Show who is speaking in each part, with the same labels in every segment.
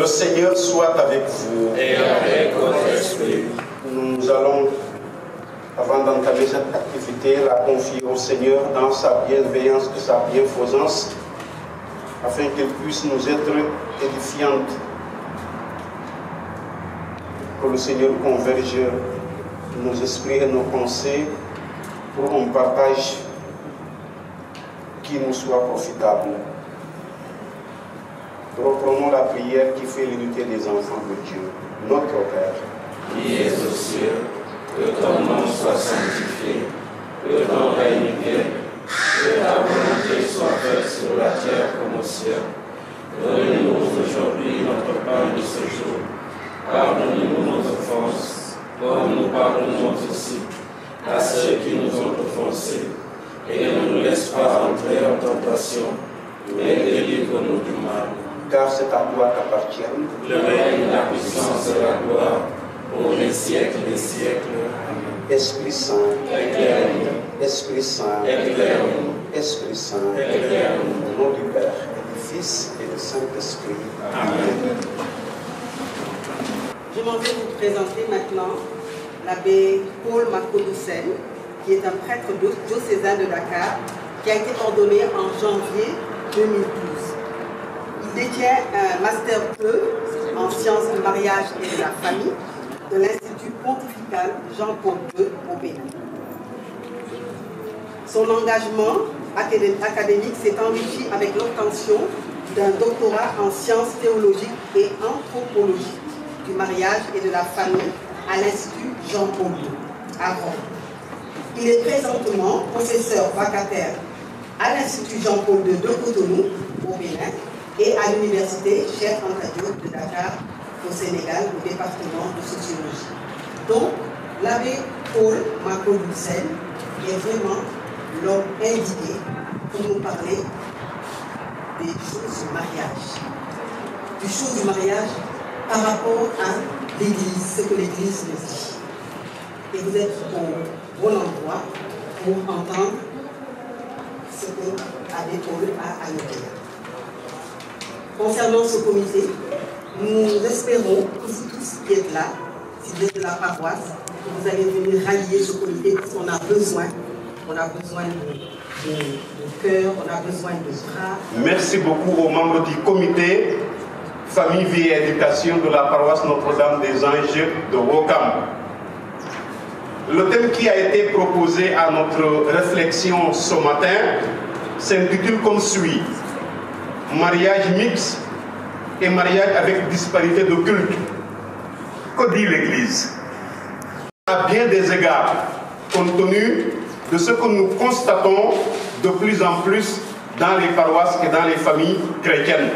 Speaker 1: Le Seigneur soit avec vous.
Speaker 2: Et avec votre esprit.
Speaker 1: Nous allons, avant d'entamer cette activité, la confier au Seigneur dans sa bienveillance et sa bienfaisance, afin qu'elle puisse nous être édifiante. Que le Seigneur converge nos esprits et nos pensées pour un partage qui nous soit profitable. Reprenons la prière qui fait l'unité des enfants de Dieu. Notre Père,
Speaker 2: qui es aux cieux, que ton nom soit sanctifié, que ton règne vienne, que ta volonté soit faite sur la terre comme au ciel. Donne-nous aujourd'hui notre pain de ce jour. Pardonne-nous nos offenses, comme nous pardonnons aussi à ceux qui nous ont offensés. Et ne nous laisse pas entrer en tentation, mais délivre-nous du mal.
Speaker 1: car c'est à toi qu'appartiennent
Speaker 2: le règne, la puissance et la gloire, pour les siècles des siècles. Amen.
Speaker 1: Esprit Saint,
Speaker 2: éclaire-nous.
Speaker 1: Esprit Saint,
Speaker 2: éclaire-nous.
Speaker 1: Esprit Saint,
Speaker 2: éclaire-nous.
Speaker 1: au nom du Père, et du Fils et du Saint-Esprit.
Speaker 2: Amen.
Speaker 3: Je m'en vais vous présenter maintenant l'abbé Paul Makodoussen, qui est un prêtre diocésain de Dakar, qui a été ordonné en janvier 2012. Il détient un Master E en sciences du mariage et de la famille de l'Institut pontifical Jean-Paul II au Bénin. Son engagement académique s'est enrichi avec l'obtention d'un doctorat en sciences théologiques et anthropologiques du mariage et de la famille à l'Institut Jean-Paul II à Rome. Il est présentement professeur vacataire à l'Institut Jean-Paul II de Cotonou au Bénin et à l'université Cheikh Anta Diop de Dakar au Sénégal, au département de sociologie. Donc, l'abbé Paul Makodoussen est vraiment l'homme indiqué pour nous parler des choses du mariage. Des choses du mariage par rapport à l'Église, ce que l'Église nous dit. Et vous êtes au bon endroit pour entendre ce que l'abbé Paul a à nous dire. Concernant ce comité, nous espérons que vous tous qui êtes là, si vous êtes de la paroisse, que vous allez venir rallier ce comité parce qu'on a besoin. On a besoin de cœur, on a besoin de bras.
Speaker 1: Merci beaucoup aux membres du comité Famille, Vie et Éducation de la paroisse Notre-Dame des Anges de Ouakam. Le thème qui a été proposé à notre réflexion ce matin s'intitule comme suit: mariage mixte et mariage avec disparité de culte. Que dit l'Église? À bien des égards, compte tenu de ce que nous constatons de plus en plus dans les paroisses et dans les familles chrétiennes.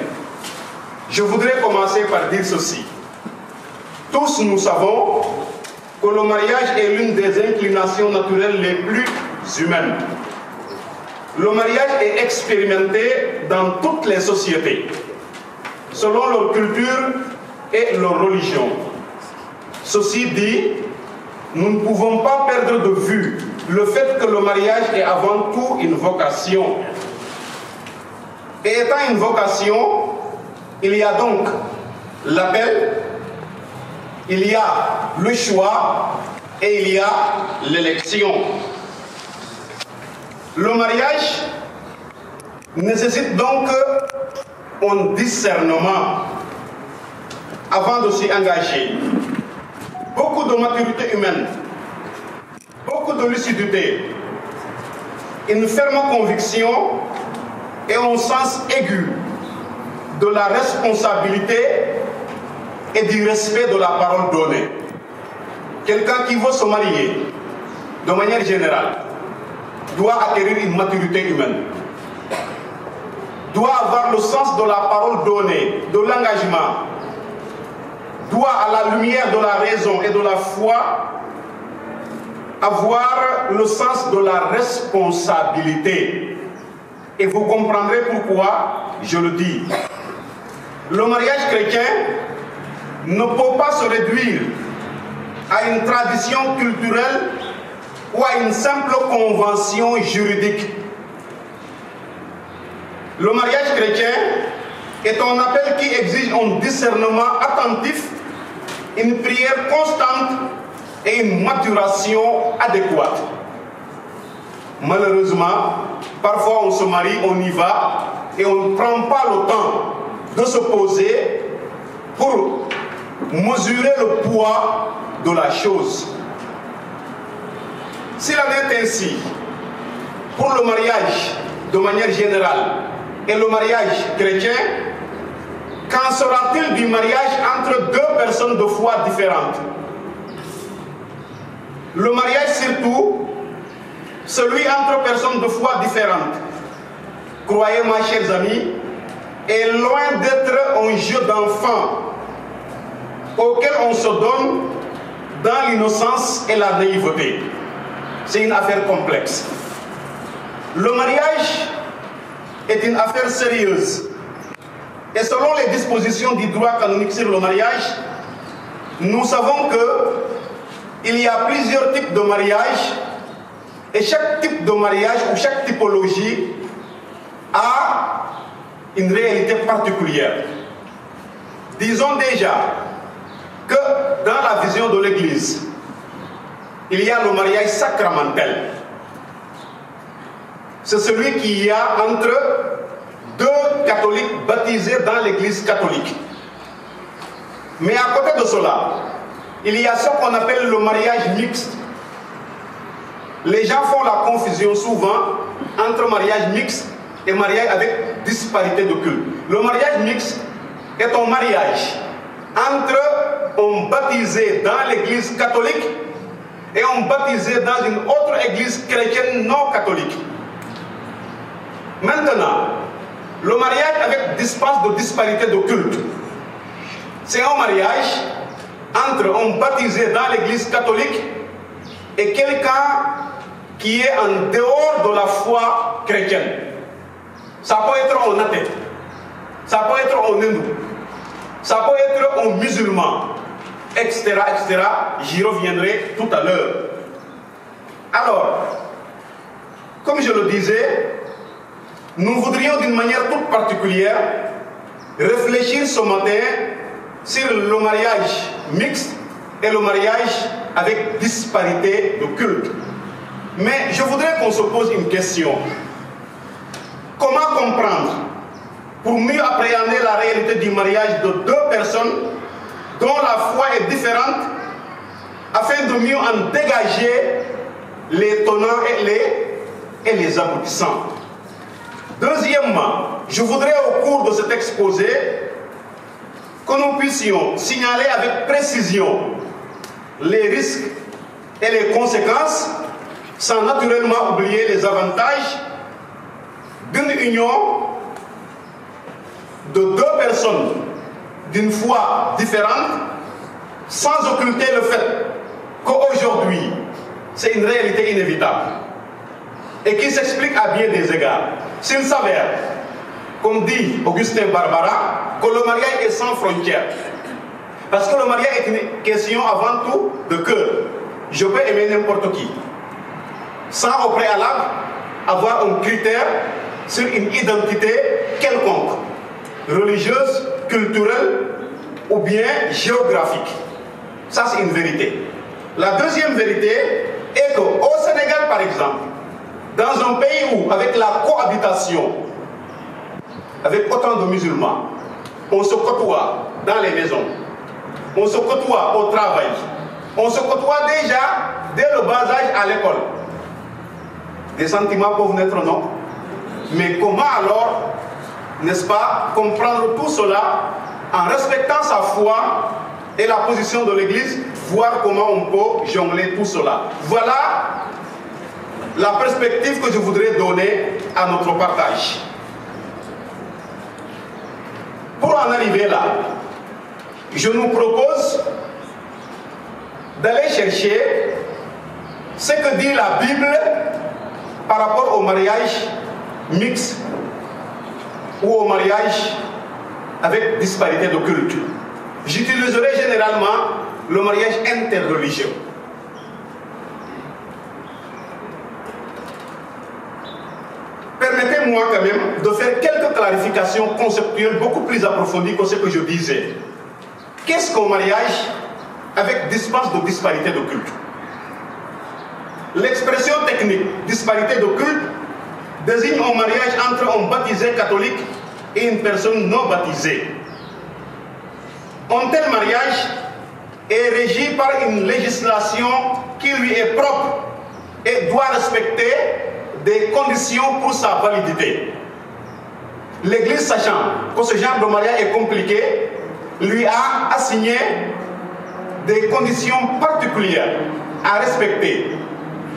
Speaker 1: Je voudrais commencer par dire ceci. Tous nous savons que le mariage est l'une des inclinations naturelles les plus humaines. Le mariage est expérimenté dans toutes les sociétés, selon leur culture et leur religion. Ceci dit, nous ne pouvons pas perdre de vue le fait que le mariage est avant tout une vocation. Et étant une vocation, il y a donc l'appel, il y a le choix et il y a l'élection. Le mariage nécessite donc un discernement avant de s'y engager. Beaucoup de maturité humaine, beaucoup de lucidité, une ferme conviction et un sens aigu de la responsabilité et du respect de la parole donnée. Quelqu'un qui veut se marier, de manière générale, doit acquérir une maturité humaine, doit avoir le sens de la parole donnée, de l'engagement, doit, à la lumière de la raison et de la foi, avoir le sens de la responsabilité. Et vous comprendrez pourquoi je le dis. Le mariage chrétien ne peut pas se réduire à une tradition culturelle ou à une simple convention juridique. Le mariage chrétien est un appel qui exige un discernement attentif, une prière constante et une maturation adéquate. Malheureusement, parfois on se marie, on y va et on ne prend pas le temps de se poser pour mesurer le poids de la chose. S'il en est ainsi, pour le mariage de manière générale et le mariage chrétien, qu'en sera-t-il du mariage entre deux personnes de foi différentes? Le mariage surtout, celui entre personnes de foi différentes, croyez-moi chers amis, est loin d'être un jeu d'enfant auquel on se donne dans l'innocence et la naïveté. C'est une affaire complexe. Le mariage est une affaire sérieuse. Et selon les dispositions du droit canonique sur le mariage, nous savons qu'il y a plusieurs types de mariage et chaque type de mariage ou chaque typologie a une réalité particulière. Disons déjà que dans la vision de l'Église, il y a le mariage sacramentel. C'est celui qu'il y a entre deux catholiques baptisés dans l'Église catholique. Mais à côté de cela, il y a ce qu'on appelle le mariage mixte. Les gens font la confusion souvent entre mariage mixte et mariage avec disparité de culte. Le mariage mixte est un mariage entre un baptisé dans l'Église catholique et un baptisé dans une autre église chrétienne non catholique. Maintenant, le mariage avec disparité de culte, c'est un mariage entre un baptisé dans l'église catholique et quelqu'un qui est en dehors de la foi chrétienne. Ça peut être un athée, ça peut être un hindou, ça peut être un musulman, etc., etc. J'y reviendrai tout à l'heure. Alors, comme je le disais, nous voudrions d'une manière toute particulière réfléchir ce matin sur le mariage mixte et le mariage avec disparité de culte. Mais je voudrais qu'on se pose une question. Comment comprendre, pour mieux appréhender la réalité du mariage de deux personnes dont la foi est différente, afin de mieux en dégager les tenants et les aboutissants? Deuxièmement, je voudrais au cours de cet exposé que nous puissions signaler avec précision les risques et les conséquences, sans naturellement oublier les avantages d'une union de deux personnes d'une foi différente, sans occulter le fait qu'aujourd'hui, c'est une réalité inévitable et qui s'explique à bien des égards. S'il s'avère, comme dit Augustin Barbara, que le mariage est sans frontières, parce que le mariage est une question avant tout de cœur. Je peux aimer n'importe qui, sans au préalable avoir un critère sur une identité quelconque, religieuse, culturelle ou bien géographique. Ça, c'est une vérité. La deuxième vérité est qu'au Sénégal, par exemple, dans un pays où, avec la cohabitation, avec autant de musulmans, on se côtoie dans les maisons, on se côtoie au travail, on se côtoie déjà dès le bas âge à l'école. Des sentiments peuvent naître, non? Mais comment alors, n'est-ce pas, comprendre tout cela en respectant sa foi et la position de l'Église, voir comment on peut jongler tout cela? Voilà la perspective que je voudrais donner à notre partage. Pour en arriver là, je nous propose d'aller chercher ce que dit la Bible par rapport au mariage mixte ou au mariage avec disparité de culte. J'utiliserai généralement le mariage interreligieux. permettez-moi quand même de faire quelques clarifications conceptuelles beaucoup plus approfondies que ce que je disais. Qu'est-ce qu'un mariage avec dispense de disparité de culte? L'expression technique disparité de culte désigne un mariage entre un baptisé catholique et une personne non baptisée. Un tel mariage est régi par une législation qui lui est propre et doit respecter des conditions pour sa validité. L'Église, sachant que ce genre de mariage est compliqué, lui a assigné des conditions particulières à respecter.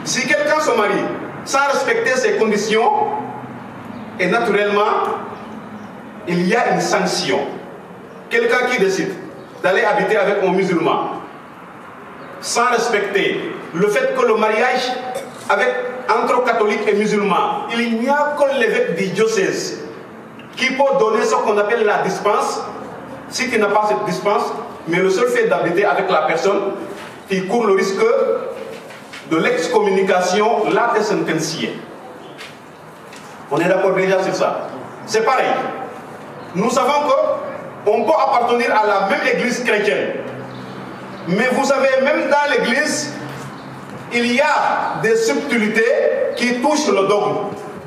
Speaker 1: Si quelqu'un se marie sans respecter ces conditions, et naturellement, il y a une sanction. Quelqu'un qui décide d'aller habiter avec un musulman sans respecter le fait que le mariage entre catholiques et musulmans, il n'y a que l'évêque du diocèse qui peut donner ce qu'on appelle la dispense. Si tu n'as pas cette dispense, mais le seul fait d'habiter avec la personne, tu court le risque de l'excommunication, là t'es sentencié. On est d'accord déjà sur ça. C'est pareil. Nous savons qu'on peut appartenir à la même église chrétienne. Mais vous savez, même dans l'église, il y a des subtilités qui touchent le dogme,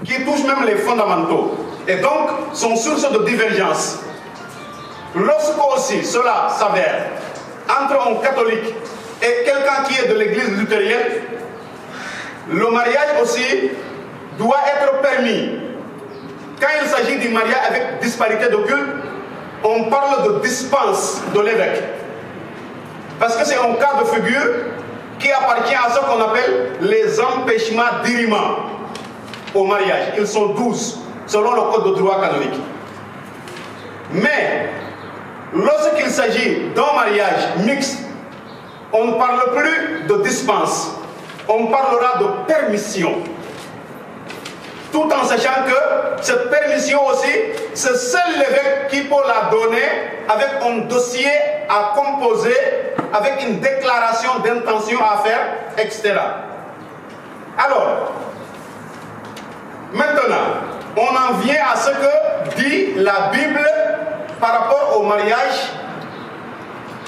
Speaker 1: qui touchent même les fondamentaux. Et donc, sont source de divergence. Lorsque aussi cela s'avère entre un catholique et quelqu'un qui est de l'église luthérienne, le mariage aussi doit être permis. Quand il s'agit du mariage avec disparité de culte, on parle de dispense de l'évêque. Parce que c'est un cas de figure qui appartient à ce qu'on appelle les empêchements d'irriment au mariage. Ils sont 12 selon le code de droit canonique. Mais lorsqu'il s'agit d'un mariage mixte, on ne parle plus de dispense, on parlera de permission. Tout en sachant que cette permission aussi, c'est seul l'évêque qui peut la donner avec un dossier à composer, avec une déclaration d'intention à faire, etc. Alors, maintenant, on en vient à ce que dit la Bible par rapport au mariage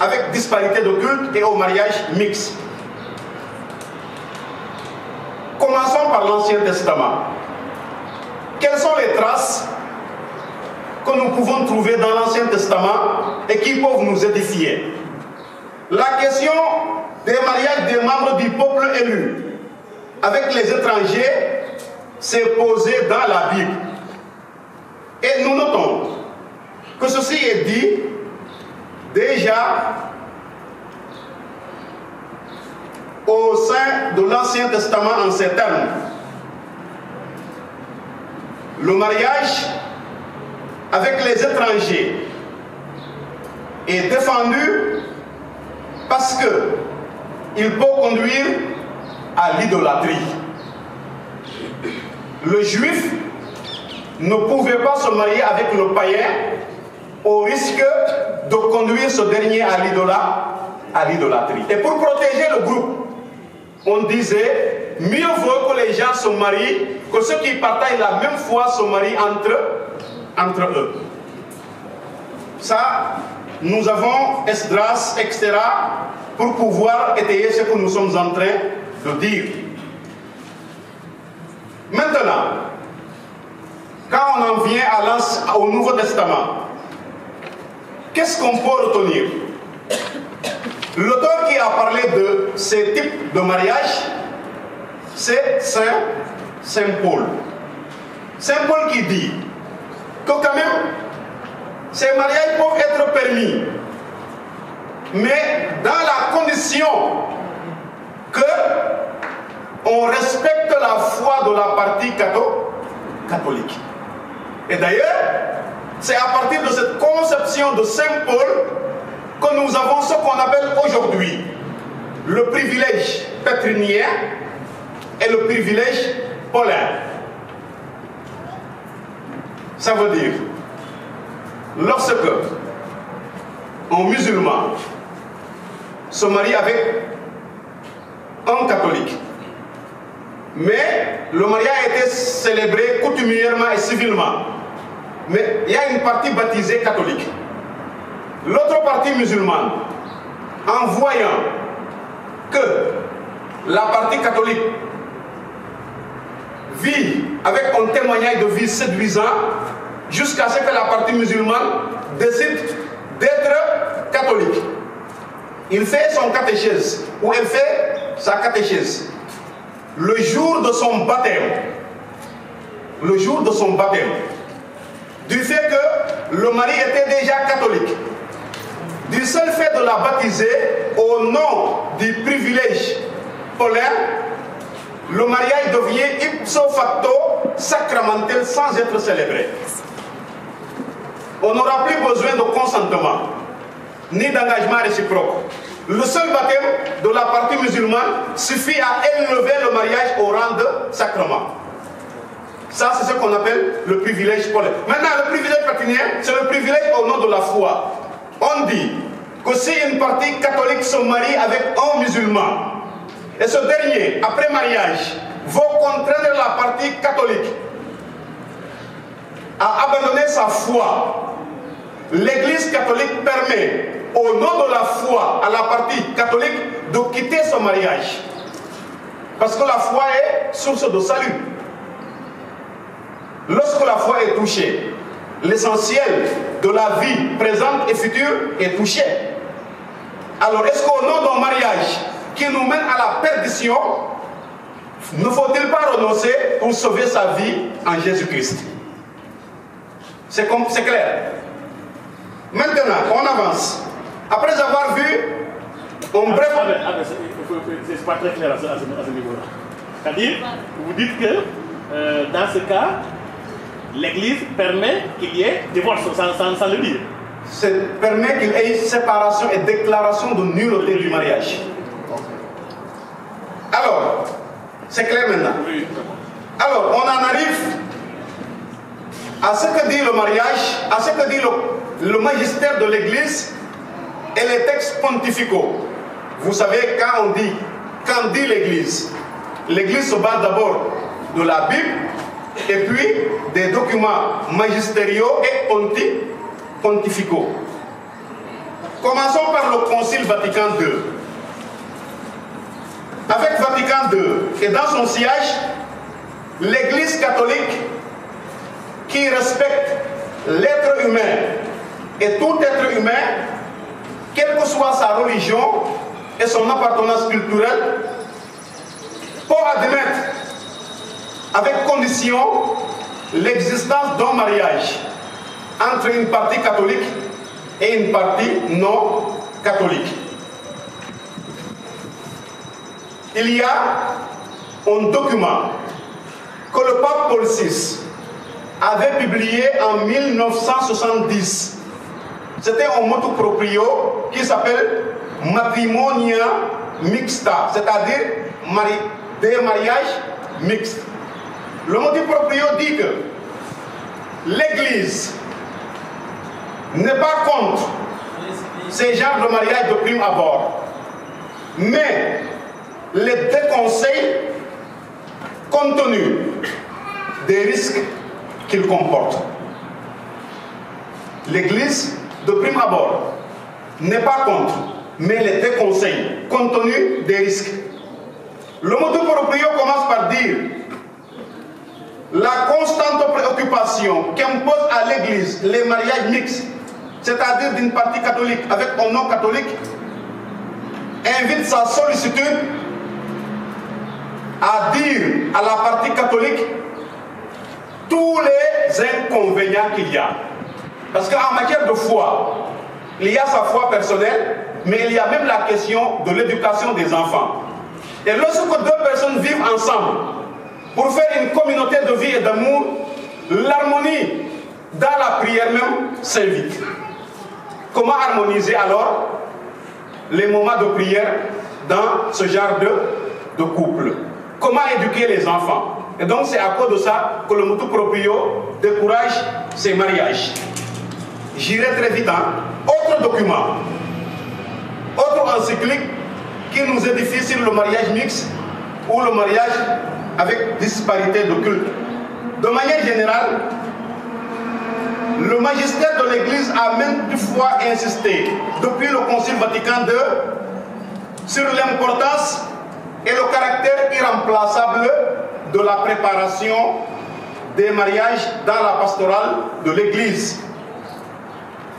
Speaker 1: avec disparité de culte et au mariage mixte. Commençons par l'Ancien Testament. Quelles sont les traces que nous pouvons trouver dans l'Ancien Testament et qui peuvent nous édifier? La question des mariages des membres du peuple élu avec les étrangers s'est posée dans la Bible. Et nous notons que ceci est dit déjà au sein de l'Ancien Testament en ces termes. Le mariage avec les étrangers est défendu parce qu'il peut conduire à l'idolâtrie. Le juif ne pouvait pas se marier avec le païen au risque de conduire ce dernier à l'idolâtrie. Et pour protéger le groupe, on disait, mieux vaut que les gens se marient, que ceux qui partagent la même foi se marient entre eux. Ça, nous avons Esdras, etc., pour pouvoir étayer ce que nous sommes en train de dire. Maintenant, quand on en vient au Nouveau Testament, qu'est-ce qu'on peut retenir? L'auteur qui a parlé de ces types de mariage, c'est Saint Paul. Saint Paul qui dit que quand même, ces mariages peuvent être permis, mais dans la condition que on respecte la foi de la partie catholique. Et d'ailleurs, c'est à partir de cette conception de Saint Paul que nous avons ce qu'on appelle aujourd'hui le privilège pétrinien et le privilège paulin. Ça veut dire, lorsque un musulman se marie avec un catholique, Mais le mariage a été célébré coutumièrement et civilement. Mais il y a une partie baptisée catholique. L'autre partie musulmane, en voyant que la partie catholique vit avec un témoignage de vie séduisant, jusqu'à ce que la partie musulmane décide d'être catholique. Il fait son catéchèse, ou elle fait sa catéchèse. Le jour de son baptême, du fait que le mari était déjà catholique, du seul fait de la baptiser au nom du privilège paulin, le mariage devient ipso facto sacramentel sans être célébré. On n'aura plus besoin de consentement, ni d'engagement réciproque. Le seul baptême de la partie musulmane suffit à élever le mariage au rang de sacrement. Ça, c'est ce qu'on appelle le privilège paulin. Maintenant, le privilège patinien, c'est le privilège au nom de la foi. On dit que si une partie catholique se marie avec un musulman, et ce dernier, après mariage, va contraindre la partie catholique à abandonner sa foi, l'Église catholique permet, au nom de la foi, à la partie catholique de quitter son mariage. Parce que la foi est source de salut. Lorsque la foi est touchée, l'essentiel de la vie présente et future est touché. Alors, est-ce qu'au nom d'un mariage qui nous mène à la perdition, ne faut-il pas renoncer pour sauver sa vie en Jésus-Christ? C'est clair. Maintenant, on avance. Après avoir vu un bref...
Speaker 4: c'est pas très clair à ce niveau-là. C'est-à-dire, vous dites que dans ce cas, l'Église permet qu'il y ait divorce sans le dire.
Speaker 1: Permet qu'il y ait séparation et déclaration de nullité du mariage. Alors, c'est clair maintenant. Alors, on en arrive à ce que dit le mariage, à ce que dit le magistère de l'Église et les textes pontificaux. Vous savez, quand dit l'Église, l'Église se base d'abord de la Bible et puis des documents magistériaux et pontificaux. Commençons par le Concile Vatican II. Avec Vatican II et dans son siège, l'Église catholique qui respecte l'être humain et tout être humain, quelle que soit sa religion et son appartenance culturelle, peut admettre avec condition l'existence d'un mariage entre une partie catholique et une partie non catholique. Il y a un document que le pape Paul VI avait publié en 1970. C'était un motu proprio qui s'appelle Matrimonia Mixta, c'est-à-dire des mariages mixtes. Le motu proprio dit que l'Église n'est pas contre ces genres de mariage de prime abord, mais les déconseille compte tenu des risques qu'il comporte. L'Église, de prime abord, n'est pas contre, mais les déconseille compte tenu des risques. Le motu proprio commence par dire la constante préoccupation qu'impose à l'Église les mariages mixtes, c'est-à-dire d'une partie catholique avec un non catholique, invite sa sollicitude à dire à la partie catholique tous les inconvénients qu'il y a. Parce qu'en matière de foi, il y a sa foi personnelle, mais il y a même la question de l'éducation des enfants. Et lorsque deux personnes vivent ensemble pour faire une communauté de vie et d'amour, l'harmonie dans la prière même s'invite. Comment harmoniser alors les moments de prière dans ce genre de couple? Comment éduquer les enfants? Et donc c'est à cause de ça que le motu proprio décourage ces mariages. J'irai très vite. Autre document, autre encyclique qui nous édifie sur le mariage mixte ou le mariage avec disparité de culte. De manière générale, le magistère de l'Église a maintes fois insisté, depuis le Concile Vatican II, sur l'importance et le caractère irremplaçable de la préparation des mariages dans la pastorale de l'Église.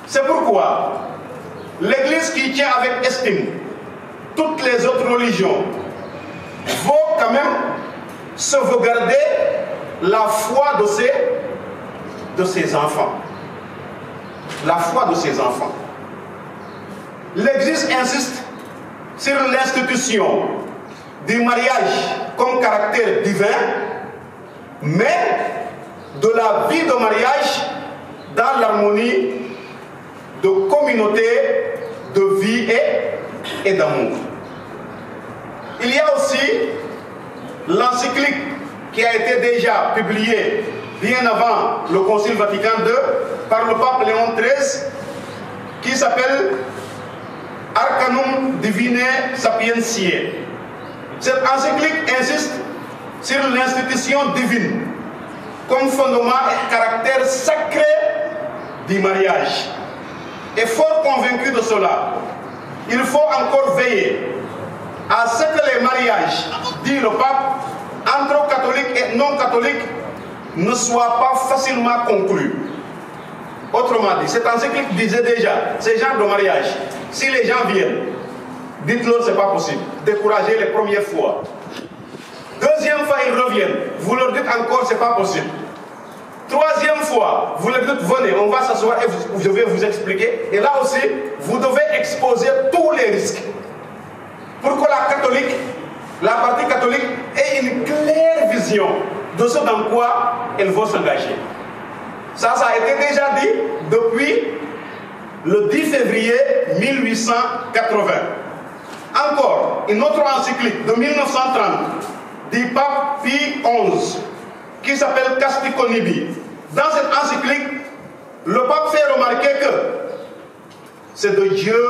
Speaker 1: C'est pourquoi l'Église, qui tient avec estime toutes les autres religions, faut quand même sauvegarder la foi de ses enfants. La foi de ses enfants. L'Église insiste sur l'institution du mariage comme caractère divin, mais de la vie de mariage dans l'harmonie de communauté, de vie et d'amour. Il y a aussi l'encyclique qui a été déjà publiée bien avant le Concile Vatican II par le pape Léon XIII, qui s'appelle Arcanum Divinae Sapientiae. Cette encyclique insiste sur l'institution divine comme fondement et caractère sacré du mariage. Et fort convaincu de cela, il faut encore veiller à ce que les mariages, dit le pape, entre catholiques et non catholiques, ne soient pas facilement conclus. Autrement dit, cette encyclique disait déjà, ces genres de mariage, si les gens viennent, dites-leur c'est pas possible, découragez les premières fois. Deuxième fois, ils reviennent, vous leur dites encore c'est pas possible. Troisième fois, vous leur dites venez, on va s'asseoir et je vais vous expliquer. Et là aussi, vous devez exposer tous les risques pour que la partie catholique ait une claire vision de ce dans quoi elle va s'engager. Ça a été déjà dit depuis le 10 février 1880. Encore, une autre encyclique de 1930 du pape Pie XI qui s'appelle Casti Connubii. Dans cette encyclique, le pape fait remarquer que c'est de Dieu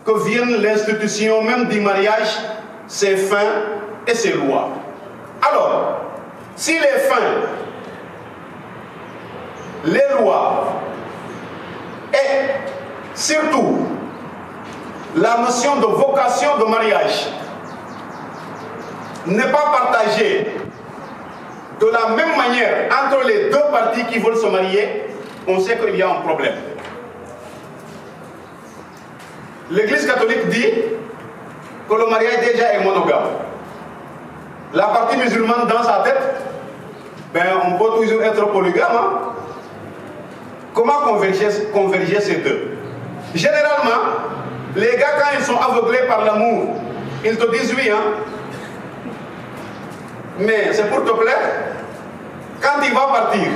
Speaker 1: que vienne l'institution même du mariage, ses fins et ses lois. Alors, si les fins, les lois et surtout la notion de vocation de mariage n'est pas partagée de la même manière entre les deux parties qui veulent se marier, on sait qu'il y a un problème. L'Église catholique dit que le mariage déjà est monogame. La partie musulmane dans sa tête, on peut toujours être polygame. Hein? Comment converger ces deux? Généralement, les gars, quand ils sont aveuglés par l'amour, ils te disent oui. Hein? Mais c'est pour te plaire. Quand il va partir,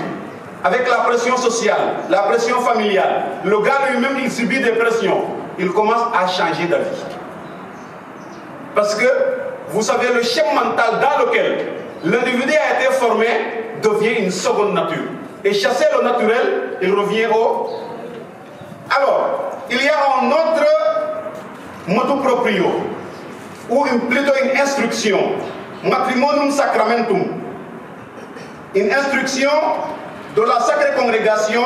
Speaker 1: avec la pression sociale, la pression familiale, le gars lui-même, il subit des pressions. Il commence à changer d'avis. Parce que, vous savez, le schéma mental dans lequel l'individu a été formé devient une seconde nature. Et chasser le naturel, il revient au... Alors, il y a un autre motu proprio, ou plutôt une instruction, matrimonium sacramentum, une instruction de la sacrée congrégation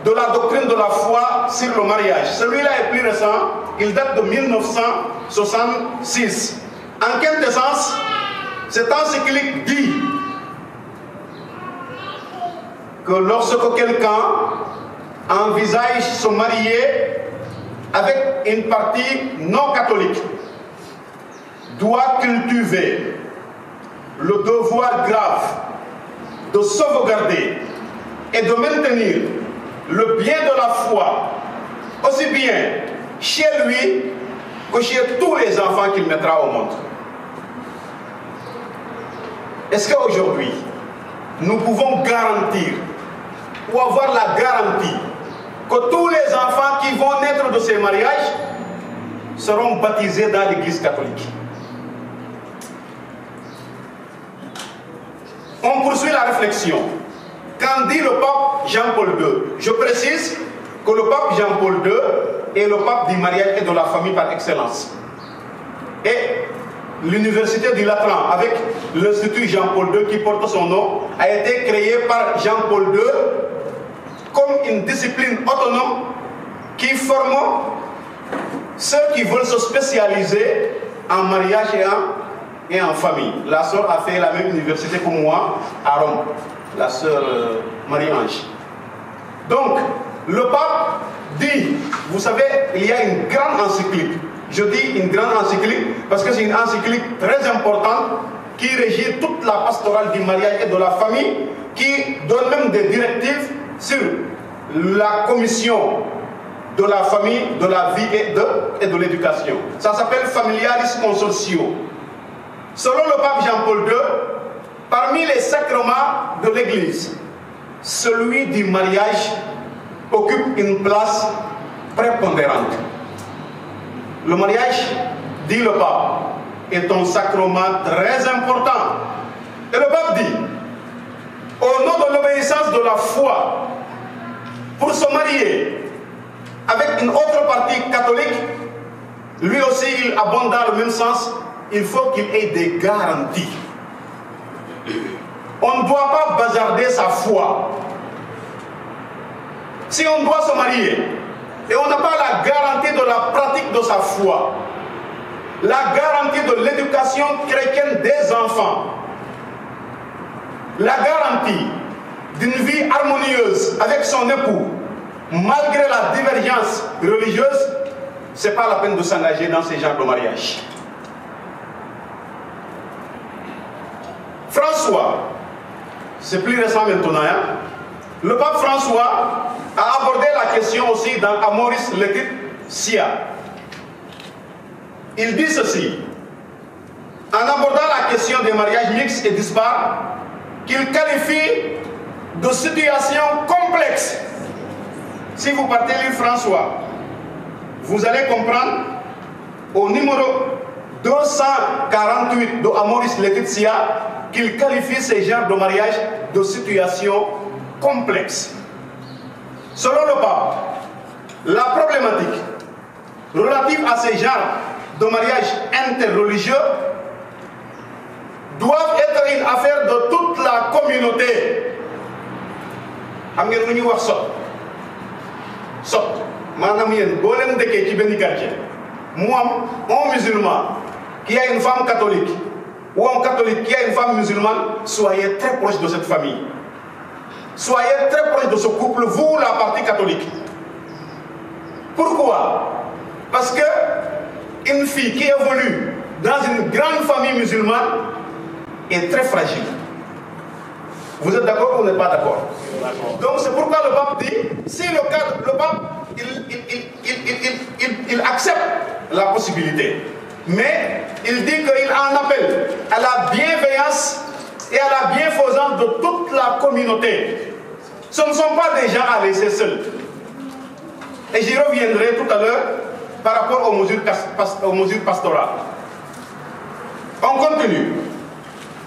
Speaker 1: de la doctrine de la foi sur le mariage. Celui-là est plus récent, il date de 1966. En quintessence, cette encyclique dit que lorsque quelqu'un envisage se marier avec une partie non catholique, doit cultiver le devoir grave de sauvegarder et de maintenir le bien de la foi, aussi bien chez lui que chez tous les enfants qu'il mettra au monde. Est-ce qu'aujourd'hui, nous pouvons garantir ou avoir la garantie que tous les enfants qui vont naître de ces mariages seront baptisés dans l'Église catholique? On poursuit la réflexion. Qu'en dit le pape Jean-Paul II? Je précise que le pape Jean-Paul II est le pape du mariage et de la famille par excellence. Et l'université du Latran, avec l'Institut Jean-Paul II qui porte son nom, a été créée par Jean-Paul II comme une discipline autonome qui forme ceux qui veulent se spécialiser en mariage et en famille. La sœur a fait la même université que moi à Rome, la sœur Marie-Ange. Donc, le pape dit, vous savez, il y a une grande encyclique. Je dis une grande encyclique parce que c'est une encyclique très importante qui régit toute la pastorale du mariage et de la famille, qui donne même des directives sur la commission de la famille, de la vie et de l'éducation. Ça s'appelle Familiaris Consortio. Selon le pape Jean-Paul II, parmi les sacrements de l'Église, celui du mariage occupe une place prépondérante. Le mariage, dit le pape, est un sacrement très important. Et le pape dit, au nom de l'obéissance de la foi, pour se marier avec une autre partie catholique, lui aussi il abonde dans le même sens, il faut qu'il ait des garanties. On ne doit pas bazarder sa foi. Si on doit se marier et on n'a pas la garantie de la pratique de sa foi, la garantie de l'éducation chrétienne des enfants, la garantie d'une vie harmonieuse avec son époux, malgré la divergence religieuse, ce n'est pas la peine de s'engager dans ces genres de mariage. François, c'est plus récent maintenant, hein? Le pape François a abordé la question aussi dans Amoris Laetitia. Il dit ceci, en abordant la question des mariages mixtes et dispares, qu'il qualifie de situation complexe. Si vous partez lire François, vous allez comprendre au numéro 248 de Amoris Laetitia qu'il qualifie ces genres de mariage de situation complexe. Selon le pape, la problématique relative à ces genres de mariage interreligieux doivent être une affaire de toute la communauté. Xam ngeen lu ñuy wax sot maanaam yéen boo leen dëkkee ci benn quartier mu am un musulman qui a une femme catholique ou un catholique qui a une femme musulmane, soyez très proche de cette famille. Soyez très proche de ce couple, vous, la partie catholique. Pourquoi? Parce que une fille qui évolue dans une grande famille musulmane est très fragile. Vous êtes d'accord ou vous n'êtes pas d'accord? Donc c'est pourquoi le pape dit, si le pape il accepte la possibilité, mais il dit qu'il en appelle à la bienveillance et à la bienfaisance de toute la communauté. Ce ne sont pas des gens à laisser seuls. Et j'y reviendrai tout à l'heure par rapport aux mesures pastorales. On continue.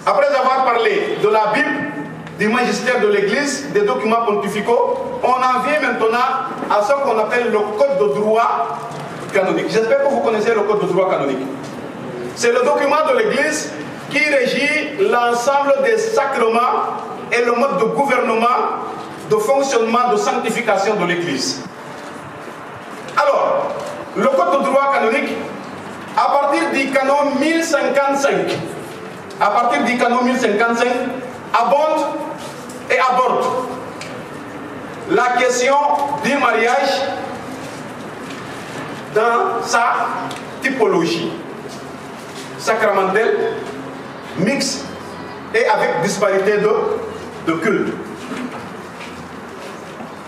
Speaker 1: Après avoir parlé de la Bible, du magistère de l'Église, des documents pontificaux, on en vient maintenant à ce qu'on appelle le code de droit canonique. J'espère que vous connaissez le code de droit canonique. C'est le document de l'Église qui régit l'ensemble des sacrements et le mode de gouvernement, de fonctionnement, de sanctification de l'Église. Alors, le code de droit canonique, à partir du canon 1055, aborde et aborde la question du mariage dans sa typologie sacramentelle, mixte et avec disparité de culte.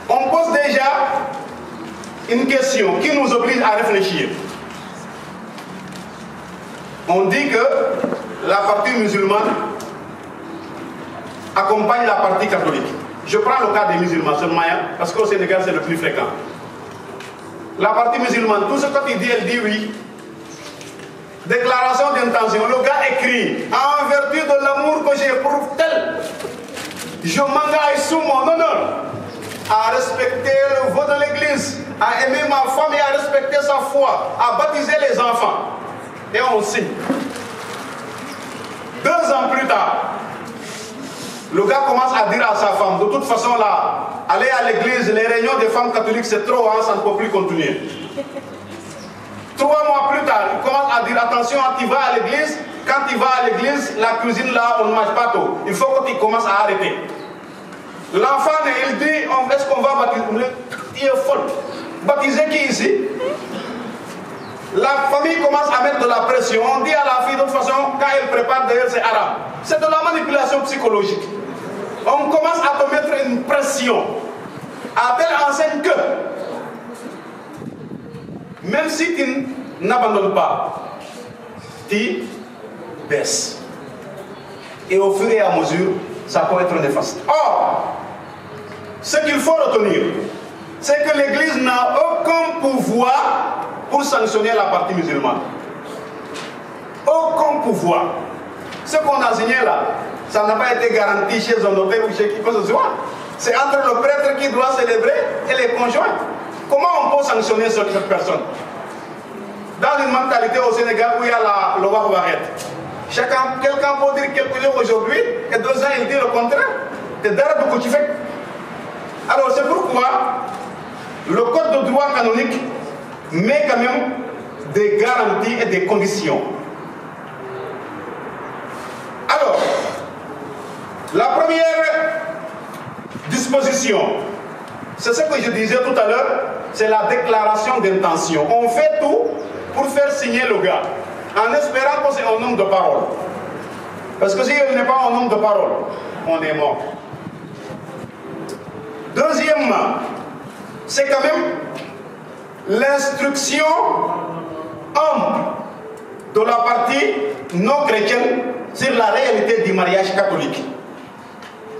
Speaker 1: On pose déjà une question qui nous oblige à réfléchir. On dit que la partie musulmane accompagne la partie catholique. Je prends le cas des musulmans seulement, parce qu'au Sénégal c'est le plus fréquent. La partie musulmane, tout ce qu'il dit, elle dit oui. Déclaration d'intention, le gars écrit, en vertu de l'amour que j'ai pour tel, je m'engage sous mon honneur à respecter le vote de l'Église, à aimer ma femme et à respecter sa foi, à baptiser les enfants. Et on signe. 2 ans plus tard, le gars commence à dire à sa femme, de toute façon là, aller à l'église, les réunions des femmes catholiques c'est trop, hein, ça ne peut plus continuer. 3 mois plus tard, il commence à dire, attention, quand tu vas à l'église, la cuisine là, on ne mange pas tout. Il faut que tu commences à arrêter. L'enfant, il dit, est-ce qu'on va baptiser? Il est folle. Baptiser qui ici? La famille commence à mettre de la pression. On dit à la fille, de toute façon, quand elle prépare d'ailleurs, c'est arabe. C'est de la manipulation psychologique. On commence à te mettre une pression à telle enseigne que, même si tu n'abandonnes pas, tu baisses. Et au fur et à mesure, ça peut être néfaste. Or, ce qu'il faut retenir, c'est que l'Église n'a aucun pouvoir pour sanctionner la partie musulmane. Aucun pouvoir. Ce qu'on a signé là, ça n'a pas été garanti chez un notaire ou chez qui que ce soit. C'est entre le prêtre qui doit célébrer et les conjoints. Comment on peut sanctionner cette personne? Dans une mentalité au Sénégal où il y a la loi Waret, quelqu'un peut dire quelque chose aujourd'hui et 2 ans il dit le contraire. C'est d'arrêt de tu fais. Alors c'est pourquoi le code de droit canonique met quand même des garanties et des conditions. Alors, la première disposition, c'est ce que je disais tout à l'heure, c'est la déclaration d'intention. On fait tout pour faire signer le gars, en espérant que c'est un homme de parole. Parce que si il n'est pas un homme de parole, on est mort. Deuxièmement, c'est quand même l'instruction ample de la partie non chrétienne sur la réalité du mariage catholique.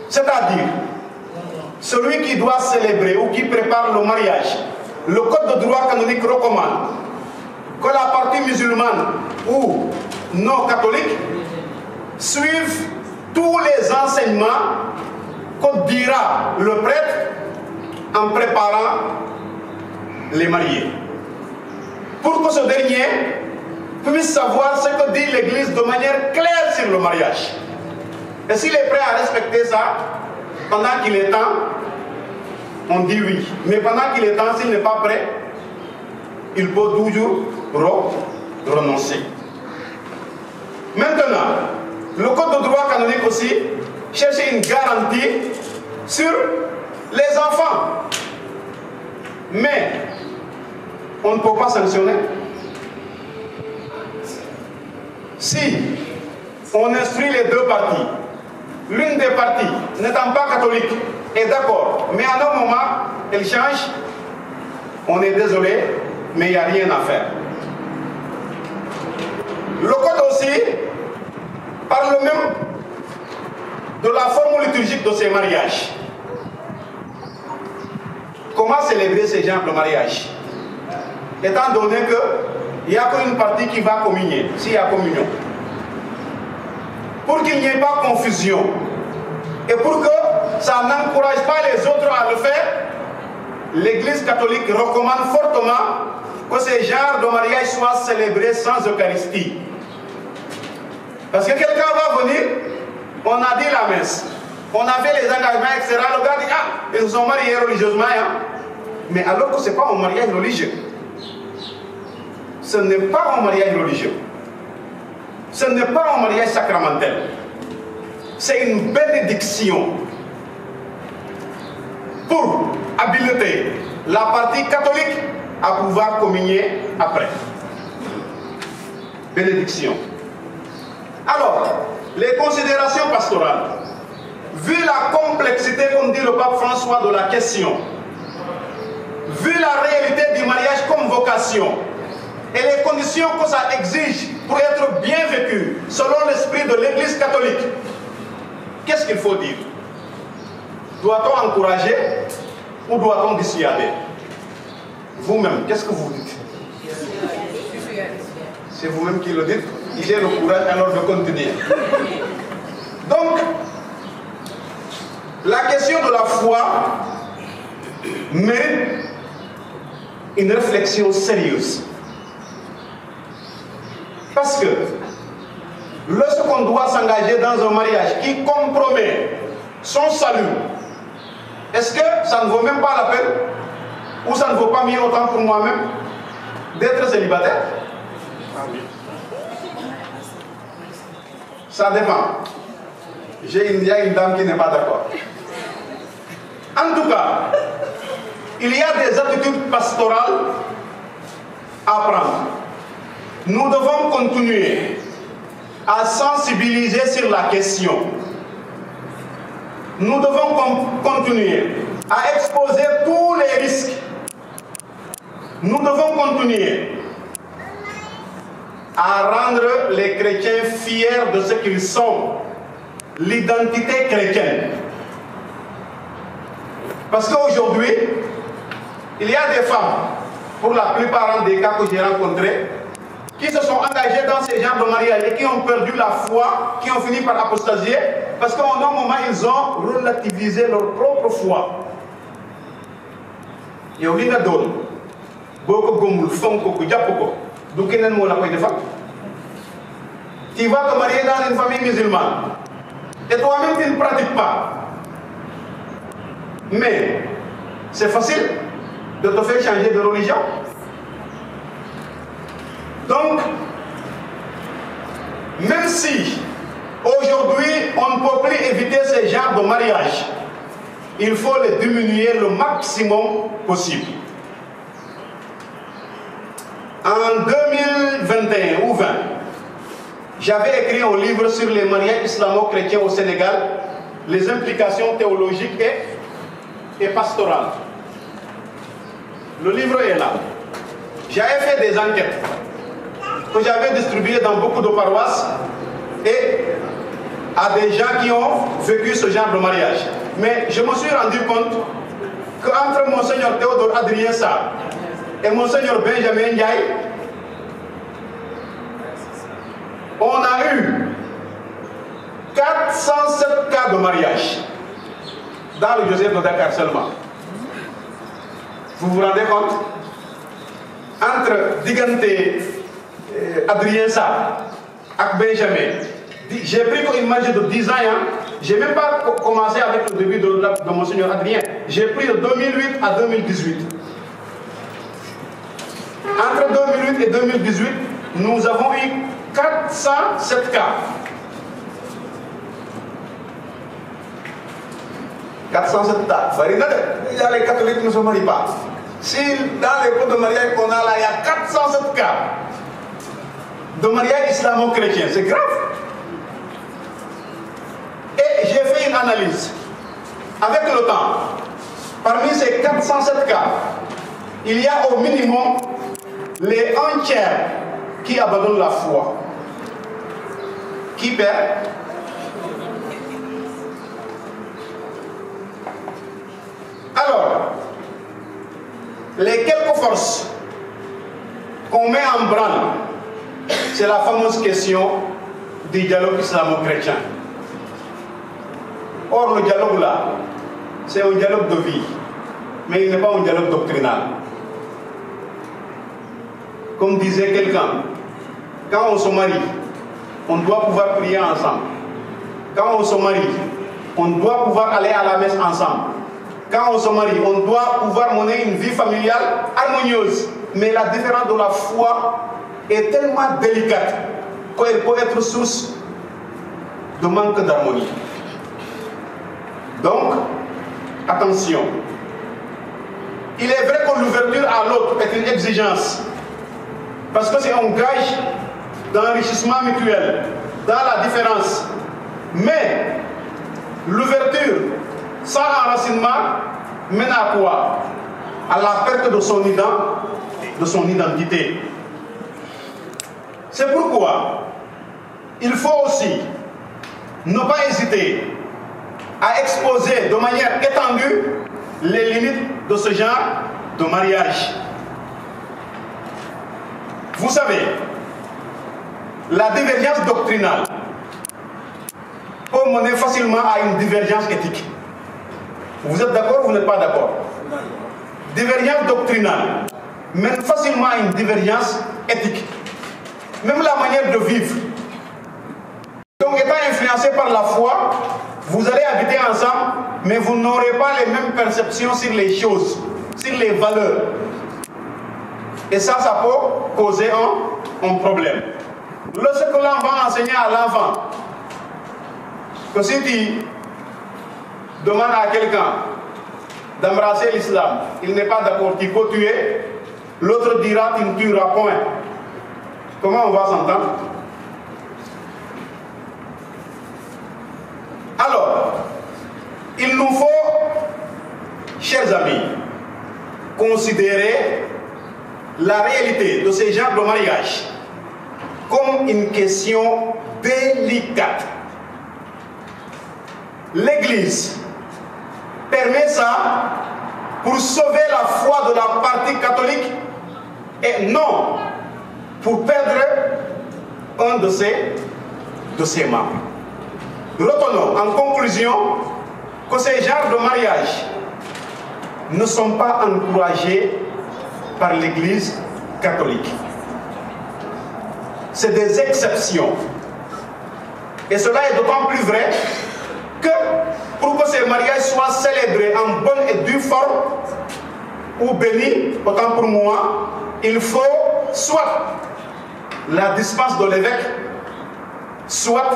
Speaker 1: C'est-à-dire, celui qui doit célébrer ou qui prépare le mariage, le code de droit canonique recommande que la partie musulmane ou non catholique suive tous les enseignements que dira le prêtre en préparant les mariés, pour que ce dernier puisse savoir ce que dit l'Église de manière claire sur le mariage. Et s'il est prêt à respecter ça, pendant qu'il est temps, on dit oui. Mais pendant qu'il est temps, s'il n'est pas prêt, il peut toujours renoncer. Maintenant, le code de droit canonique aussi cherche une garantie sur les enfants. Mais on ne peut pas sanctionner. Si on instruit les 2 parties, l'une des parties n'étant pas catholique est d'accord, mais à un moment elle change, on est désolé, mais il n'y a rien à faire. Le code aussi parle même de la forme liturgique de ces mariages. Comment célébrer ces genres de mariage? Étant donné qu'il n'y a qu'une partie qui va communier, s'il y a communion. Pour qu'il n'y ait pas confusion et pour que ça n'encourage pas les autres à le faire, l'Église catholique recommande fortement que ces genres de mariage soient célébrés sans Eucharistie. Parce que quelqu'un va venir, on a dit la messe, on a fait les engagements, etc. Le gars dit, ah, ils se sont mariés religieusement, hein? Mais alors que ce n'est pas un mariage religieux. Ce n'est pas un mariage religieux. Ce n'est pas un mariage sacramentel. C'est une bénédiction pour habiliter la partie catholique à pouvoir communier après. Bénédiction. Alors, les considérations pastorales. Vu la complexité, comme dit le pape François, de la question, vu la réalité du mariage comme vocation, et les conditions que ça exige pour être bien vécu selon l'esprit de l'Église catholique, qu'est-ce qu'il faut dire? Doit-on encourager ou doit-on dissuader? Vous-même, qu'est-ce que vous dites? C'est vous-même qui le dites. J'ai le courage alors de continuer. Donc, la question de la foi mérite une réflexion sérieuse. Parce que lorsqu'on doit s'engager dans un mariage qui compromet son salut, est-ce que ça ne vaut même pas la peine, ou ça ne vaut pas mieux autant pour moi-même d'être célibataire? Ça dépend. Il y a une dame qui n'est pas d'accord. En tout cas, il y a des attitudes pastorales à prendre. Nous devons continuer à sensibiliser sur la question. Nous devons continuer à exposer tous les risques. Nous devons continuer à rendre les chrétiens fiers de ce qu'ils sont, l'identité chrétienne. Parce qu'aujourd'hui, il y a des femmes, pour la plupart des cas que j'ai rencontrés, qui se sont engagées dans ces genres de mariage et qui ont perdu la foi, qui ont fini par apostasier, parce qu'à un moment, ils ont relativisé leur propre foi. Et au lieu de donner, beaucoup de gens tu vas te marier dans une famille musulmane et toi-même tu ne pratiques pas. Mais c'est facile de te faire changer de religion. Donc, même si aujourd'hui on ne peut plus éviter ce genre de mariage, il faut les diminuer le maximum possible. En 2021 ou 20, j'avais écrit un livre sur les mariages islamo-chrétiens au Sénégal, les implications théologiques et pastorales. Le livre est là. J'avais fait des enquêtes que j'avais distribuées dans beaucoup de paroisses et à des gens qui ont vécu ce genre de mariage. Mais je me suis rendu compte qu'entre Monseigneur Théodore Adrien Sarr et Monseigneur Benjamin Ndiaye, on a eu 407 cas de mariage dans le diocèse de Dakar seulement. Vous vous rendez compte? Entre Digante Adrien Sarr et Benjamin, j'ai pris une marge de 10 ans. Je n'ai même pas commencé avec le début de Monseigneur Adrien. J'ai pris de 2008 à 2018. Entre 2008 et 2018, nous avons eu 407 cas. 407 cas. Il y a les catholiques qui ne se marient pas. Si dans les cours de mariage qu'on a là, il y a 407 cas de mariage islamo-chrétien, c'est grave. Et j'ai fait une analyse. Avec le temps, parmi ces 407 cas, il y a au minimum les 1/3 qui abandonnent la foi. Qui perd? Alors, les quelques forces qu'on met en branle, c'est la fameuse question du dialogue islamo-chrétien. Or, le dialogue là, c'est un dialogue de vie, mais il n'est pas un dialogue doctrinal. Comme disait quelqu'un, quand on se marie, on doit pouvoir prier ensemble. Quand on se marie, on doit pouvoir aller à la messe ensemble. Quand on se marie, on doit pouvoir mener une vie familiale harmonieuse. Mais la différence de la foi est tellement délicate qu'elle peut être source de manque d'harmonie. Donc, attention. Il est vrai que l'ouverture à l'autre est une exigence. Parce que c'est un gage d'enrichissement mutuel, dans la différence. Mais l'ouverture sans enracinement mène à quoi? À la perte de son identité. C'est pourquoi il faut aussi ne pas hésiter à exposer de manière étendue les limites de ce genre de mariage. Vous savez, la divergence doctrinale peut mener facilement à une divergence éthique. Vous êtes d'accord ou vous n'êtes pas d'accord? Divergence doctrinale mène facilement à une divergence éthique. Même la manière de vivre commencer par la foi, vous allez habiter ensemble, mais vous n'aurez pas les mêmes perceptions sur les choses, sur les valeurs. Et ça peut causer un problème. Lorsque l'on va enseigner à l'enfant que si tu demandes à quelqu'un d'embrasser l'islam, il n'est pas d'accord, il faut tuer, l'autre dira tu ne tueras point. Comment on va s'entendre? Alors, il nous faut, chers amis, considérer la réalité de ces genres de mariage comme une question délicate. L'Église permet ça pour sauver la foi de la partie catholique et non pour perdre un de ses membres. Retenons en conclusion que ces genres de mariage ne sont pas encouragés par l'Église catholique. C'est des exceptions. Et cela est d'autant plus vrai que pour que ces mariages soient célébrés en bonne et due forme ou bénis, autant pour moi, il faut soit la dispense de l'évêque, soit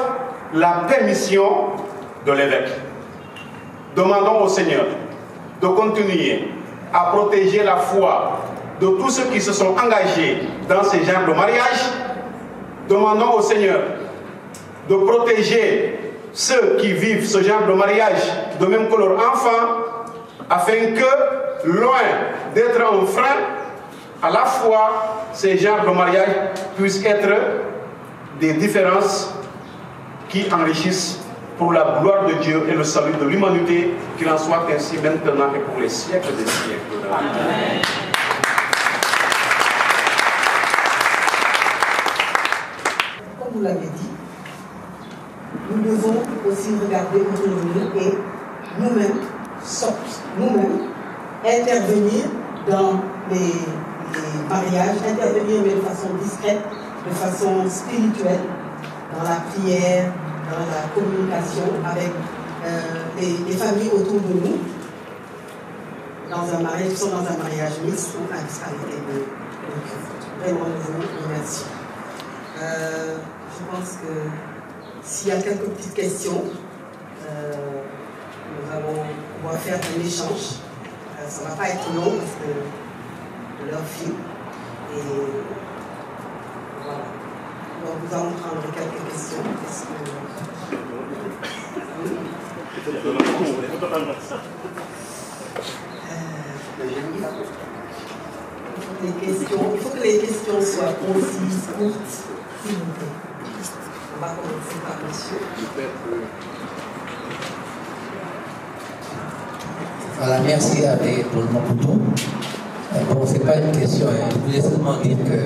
Speaker 1: la permission de l'évêque. Demandons au Seigneur de continuer à protéger la foi de tous ceux qui se sont engagés dans ces genres de mariage. Demandons au Seigneur de protéger ceux qui vivent ce genre de mariage, de même que leurs enfants, afin que, loin d'être un frein, à la fois, ces genres de mariage puissent être des différences qui enrichissent pour la gloire de Dieu et le salut de l'humanité, qu'il en soit ainsi maintenant et pour les siècles des siècles. Amen.
Speaker 3: Comme vous l'avez dit, nous devons aussi regarder autour de nous et nous-mêmes intervenir dans les mariages, intervenir mais de façon discrète, de façon spirituelle, dans la prière, dans la communication avec les familles autour de nous, dans un mariage, qui sont dans un mariage mixte ou avec les vraiment, nous vous remercions. Je pense que s'il y a quelques petites questions, nous allons pouvoir faire un échange. Ça ne va pas être long parce que leur fille. Et voilà. Donc nous allons prendre quelques questions. Il faut que les questions soient concises, courtes, s'il vous plaît. On va commencer par monsieur.
Speaker 5: Voilà, merci à pour le Maputo. Bon, ce n'est pas une question, je voulais seulement dire que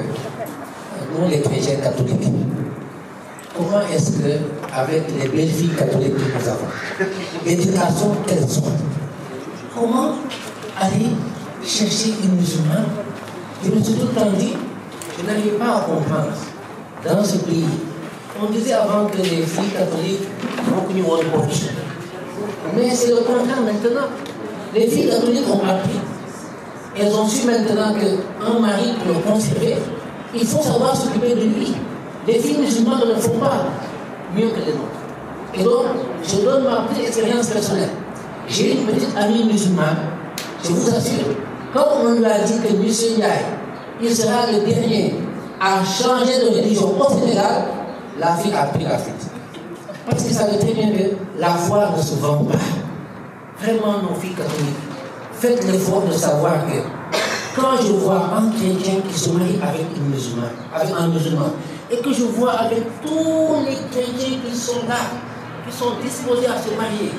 Speaker 5: nous, les chrétiens catholiques, comment est-ce que, avec les belles filles catholiques que nous avons, l'éducation qu'elles sont, comment aller chercher une musulmane? Je me suis tout le temps dit, je n'arrive pas à comprendre. Dans ce pays, on disait avant que les filles catholiques n'ont connu une porte. Mais c'est le contraire maintenant. Les filles catholiques ont appris. Elles ont su maintenant qu'un mari, pour le conserver, il faut savoir s'occuper de lui. Les filles musulmanes ne le font pas mieux que les autres. Et donc, je donne ma petite expérience personnelle. J'ai une petite amie musulmane, je vous assure, quand on lui a dit que M. Ndiaye, il sera le dernier à changer de religion au Sénégal, la fille a pris la fuite. Parce qu'il savait très bien que la foi ne se vend pas. Vraiment, nos filles catholiques, faites l'effort de savoir que quand je vois un chrétien qui se marie avec un musulman, et que je vois avec tous les chrétiens qui sont là, qui sont disposés à se marier,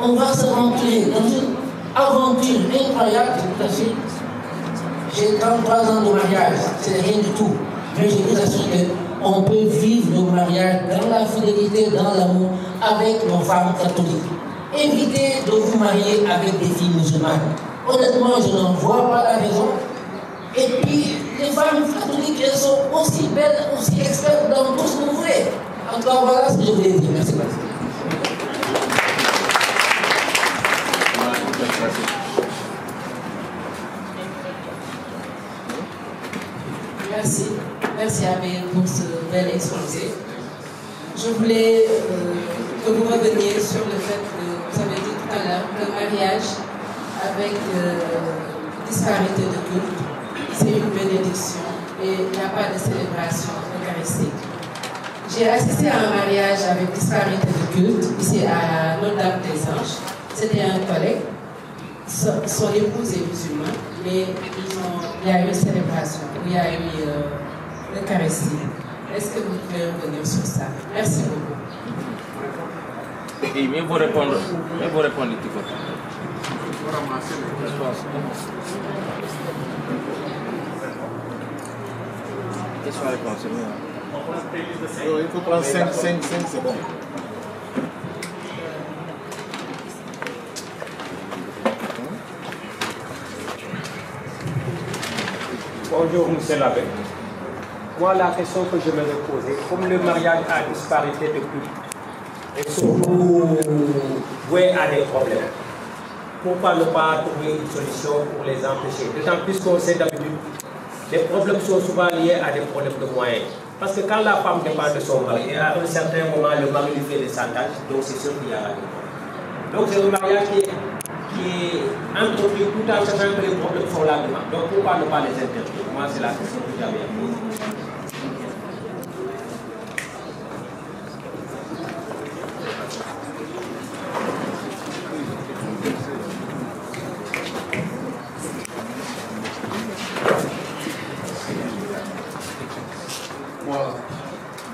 Speaker 5: on va se rentrer dans une aventure incroyable. Je vous assure, j'ai 33 ans de mariage, c'est rien du tout. Mais je vous assure qu'on peut vivre le mariage dans la fidélité, dans l'amour, avec nos femmes catholiques. Évitez de vous marier avec des filles musulmanes. Honnêtement, je n'en vois pas la raison. Et puis, les femmes catholiques, elles sont aussi belles, aussi expertes dans tout ce que vous voulez. En tout cas, voilà ce que je voulais dire. Merci beaucoup.
Speaker 6: pour ce bel exposé. Je voulais que vous reveniez sur le fait que vous avez dit tout à l'heure que le mariage avec disparité de culte, c'est une bénédiction et il n'y a pas de célébration eucharistique. J'ai assisté à un mariage avec disparité de culte ici à Notre-Dame-des-Anges. C'était un collègue. Son épouse est musulmane, mais il y a eu une célébration, il y a eu l'Eucharistie. Est-ce que vous pouvez revenir sur ça? Merci beaucoup.
Speaker 2: Et mieux vous répondre du coup. Question-réponse, c'est mieux.
Speaker 7: Il faut prendre 5 secondes.
Speaker 8: Bonjour, M. l'abbé. Moi, la question que je me vais poser, comme le mariage a disparité de culte, et surtout voué à des problèmes, pourquoi ne pas trouver une solution pour les empêcher? D'autant plus qu'on sait d'habitude, les problèmes sont souvent liés à des problèmes de moyens. Parce que quand la femme dépend de son mari, à un certain moment, le mari lui fait des chantages, donc c'est sûr qu'il y a des problèmes. Donc c'est un mariage qui est introduit tout en sachant que les problèmes sont là dedans. Donc pourquoi ne pas les interdire? Moi, c'est la question que j'avais posée.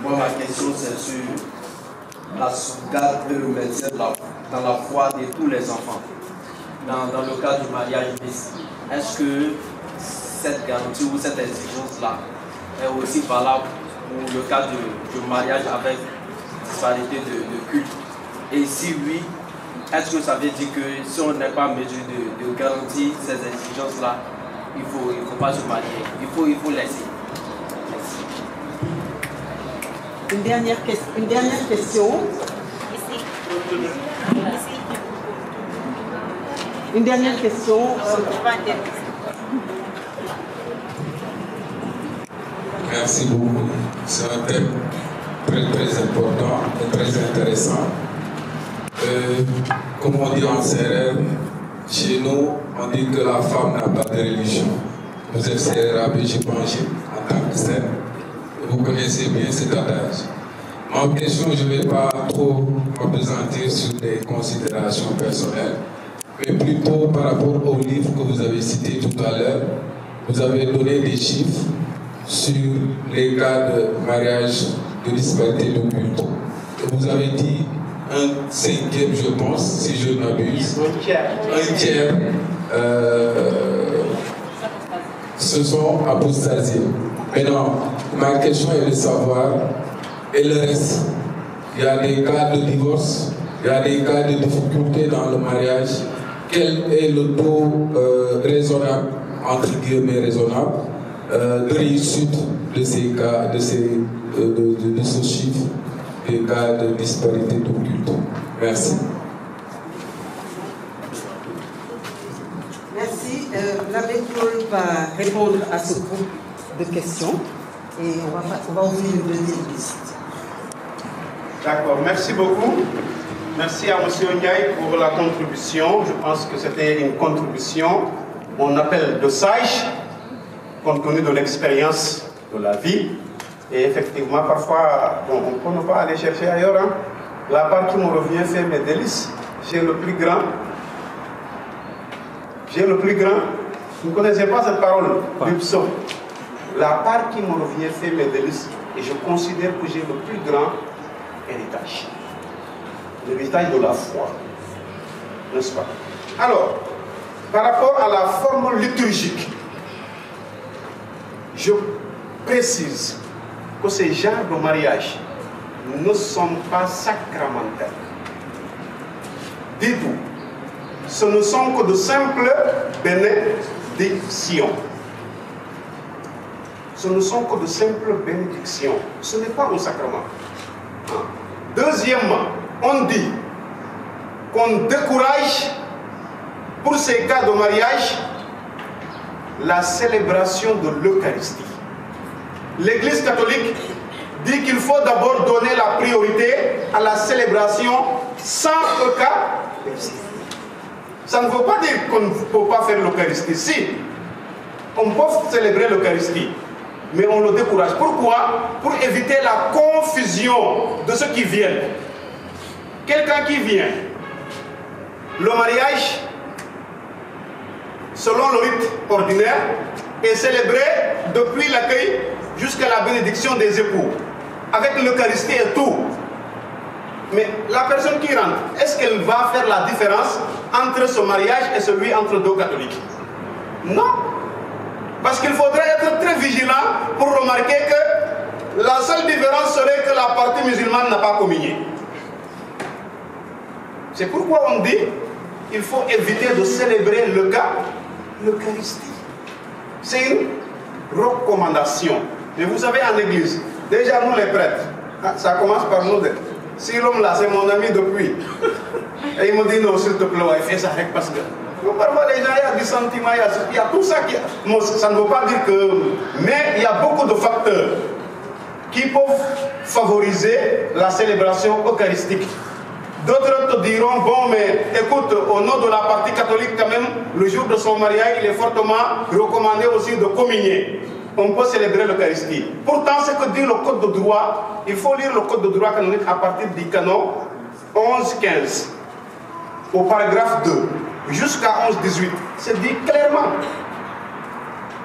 Speaker 9: Moi, ma question, c'est sur la sauvegarde et le maintien dans la foi de tous les enfants. Dans le cas du mariage mixte, est-ce que cette garantie ou cette exigence-là est aussi valable pour le cas du mariage avec disparité de culte? Et si oui, est-ce que ça veut dire que si on n'est pas en mesure de garantir ces exigences-là, il ne faut pas se marier, il faut laisser?
Speaker 3: Une dernière question. Une dernière question.
Speaker 10: Merci beaucoup. C'est un thème très important et très intéressant. Comme on dit en CRR, chez nous, on dit que la femme n'a pas de religion. Vous êtes CRR, je pense, en tant que tel. Vous connaissez bien cet adage. Ma question, je ne vais pas trop m'appesantir sur des considérations personnelles, mais plutôt par rapport au livre que vous avez cité tout à l'heure. Vous avez donné des chiffres sur les cas de mariage de disparité de culte. Vous avez dit un cinquième, je pense, si je ne m'abuse, un tiers se sont apostasiés. Maintenant, ma question est de savoir, et le reste, il y a des cas de divorce, il y a des cas de difficulté dans le mariage. Quel est le taux raisonnable, entre guillemets raisonnable, de réussite de ces cas, de ce chiffre, des cas de disparité de culte? Merci.
Speaker 3: Merci. L'abbé Paul va répondre à ce groupe de questions et on va ouvrir une deuxième liste.
Speaker 1: D'accord, merci beaucoup. Merci à M. Ndiaye pour la contribution. Je pense que c'était une contribution, on appelle de sage, compte tenu de l'expérience de la vie. Et effectivement, parfois, bon, on ne peut pas aller chercher ailleurs. Hein. La part qui me revient fait mes délices. J'ai le plus grand. J'ai le plus grand. Vous ne connaissez pas cette parole du psaume. La part qui me revient fait mes délices. Et je considère que j'ai le plus grand héritage. L'héritage de la foi. N'est-ce pas? Alors, par rapport à la forme liturgique, je précise que ces genres de mariage ne sont pas sacramentels. Dites-vous, ce ne sont que de simples bénédictions. Ce ne sont que de simples bénédictions. Ce n'est pas un sacrement. Deuxièmement, on dit qu'on décourage pour ces cas de mariage la célébration de l'Eucharistie. L'Église catholique dit qu'il faut d'abord donner la priorité à la célébration sans Eucharistie. Ça ne veut pas dire qu'on ne peut pas faire l'Eucharistie. Si, on peut célébrer l'Eucharistie, mais on le décourage. Pourquoi? Pour éviter la confusion de ceux qui viennent. Quelqu'un qui vient, le mariage, selon le rite ordinaire, est célébré depuis l'accueil jusqu'à la bénédiction des époux, avec l'Eucharistie et tout. Mais la personne qui rentre, est-ce qu'elle va faire la différence entre ce mariage et celui entre deux catholiques? Non. Parce qu'il faudrait être très vigilant pour remarquer que la seule différence serait que la partie musulmane n'a pas communié. C'est pourquoi on dit qu'il faut éviter de célébrer l'Eucharistie. C'est une recommandation. Mais vous savez, en église, déjà nous les prêtres, ça commence par nous. Si l'homme là, c'est mon ami depuis, et il me dit non, s'il te plaît, fais ça avec parce que. Parfois les gens, il y a du sentiment, il y a tout ça qui. Bon, ça ne veut pas dire que. Mais il y a beaucoup de facteurs qui peuvent favoriser la célébration eucharistique. D'autres te diront, bon, mais écoute, au nom de la partie catholique, quand même, le jour de son mariage, il est fortement recommandé aussi de communier. On peut célébrer l'Eucharistie. Pourtant, ce que dit le code de droit, il faut lire le code de droit canonique à partir du canon 11-15, au paragraphe 2, jusqu'à 11-18. C'est dit clairement.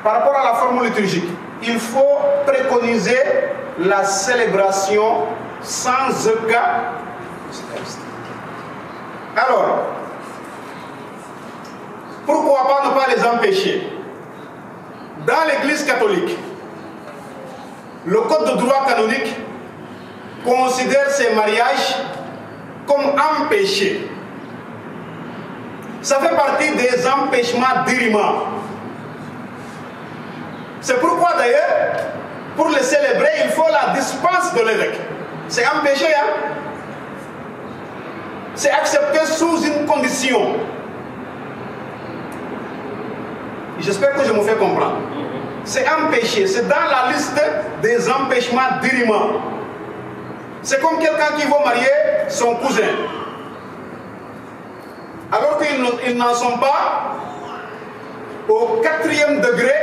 Speaker 1: Par rapport à la forme liturgique, il faut préconiser la célébration sans Eucharistie. Alors, pourquoi pas ne pas les empêcher? Dans l'Église catholique, le code de droit canonique considère ces mariages comme empêchés. Ça fait partie des empêchements dirimants. C'est pourquoi d'ailleurs, pour les célébrer, il faut la dispense de l'évêque. C'est empêché, hein? C'est accepté sous une condition. J'espère que je me fais comprendre. C'est empêché, c'est dans la liste des empêchements dirimants. C'est comme quelqu'un qui veut marier son cousin, alors qu'ils n'en sont pas au 4e degré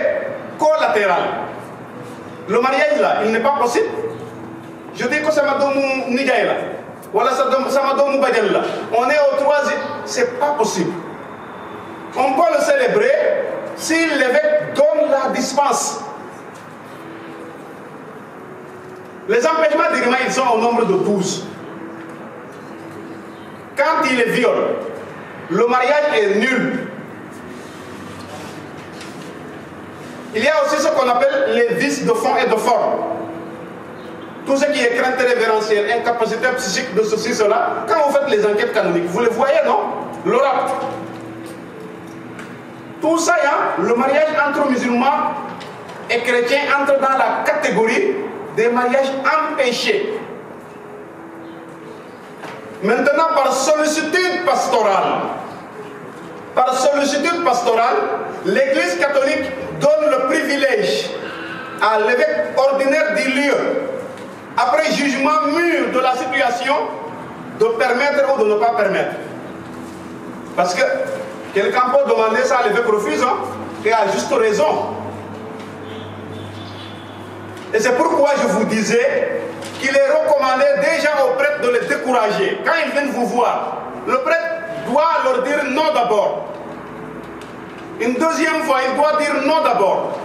Speaker 1: collatéral. Le mariage là, il n'est pas possible. Je dis que ça m'a donné Nigaï là. Voilà, ça m'a donné Badjel là. On est au 3e, c'est pas possible. On peut le célébrer si l'évêque donne la dispense. Les empêchements dirimants, ils sont au nombre de 12. Quand il est viol, le mariage est nul. Il y a aussi ce qu'on appelle les vices de fond et de forme. Tout ce qui est crainte révérentielle, incapacité psychique de ceci, cela, quand vous faites les enquêtes canoniques, vous les voyez, non? Le rapt. Tout ça, hein, le mariage entre musulmans et chrétiens entre dans la catégorie des mariages empêchés. Maintenant, par sollicitude pastorale, l'Église catholique donne le privilège à l'évêque ordinaire du lieu, après jugement mûr de la situation, de permettre ou de ne pas permettre. Parce que quelqu'un peut demander ça, l'évêque refuse, hein, et à juste raison. Et c'est pourquoi je vous disais qu'il est recommandé déjà aux prêtres de les décourager. Quand ils viennent vous voir, le prêtre doit leur dire non d'abord. Une deuxième fois, il doit dire non d'abord.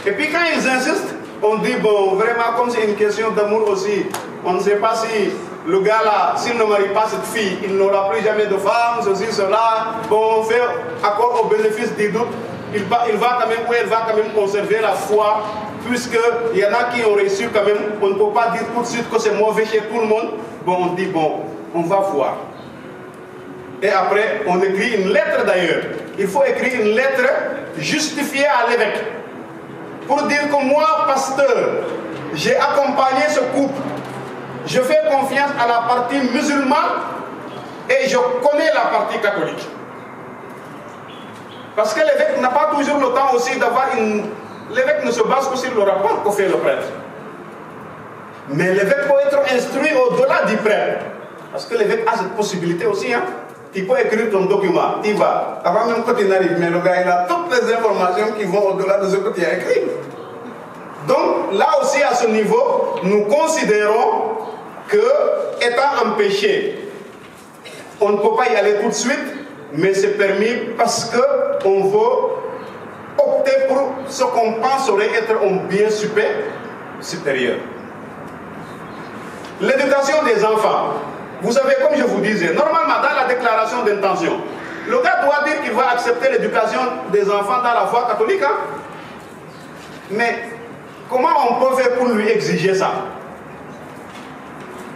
Speaker 1: Et puis quand ils insistent, on dit, bon, vraiment, comme c'est une question d'amour aussi, on ne sait pas si le gars là, s'il ne marie pas cette fille, il n'aura plus jamais de femme, ceci, cela. Bon, on fait accord au bénéfice des doutes. Il va quand même, ou elle va quand même conserver la foi, puisqu'il y en a qui ont reçu quand même. On ne peut pas dire tout de suite que c'est mauvais chez tout le monde. Bon, on dit, bon, on va voir. Et après, on écrit une lettre d'ailleurs. Il faut écrire une lettre justifiée à l'évêque, pour dire que moi, pasteur, j'ai accompagné ce couple. Je fais confiance à la partie musulmane et je connais la partie catholique. Parce que l'évêque n'a pas toujours le temps aussi d'avoir une... L'évêque ne se base que sur le rapport que fait le prêtre. Mais l'évêque peut être instruit au-delà du prêtre. Parce que l'évêque a cette possibilité aussi. Hein. Tu peux écrire ton document, tu vas. Avant même que tu n'arrives, mais le gars il a toutes les informations qui vont au-delà de ce que tu as écrit. Donc là aussi à ce niveau, nous considérons que, étant empêché, on ne peut pas y aller tout de suite, mais c'est permis parce qu'on veut opter pour ce qu'on pense aurait être un bien supérieur. L'éducation des enfants. Vous savez, comme je vous disais, normalement dans la déclaration d'intention, le gars doit dire qu'il va accepter l'éducation des enfants dans la foi catholique. Hein? Mais comment on peut faire pour lui exiger ça?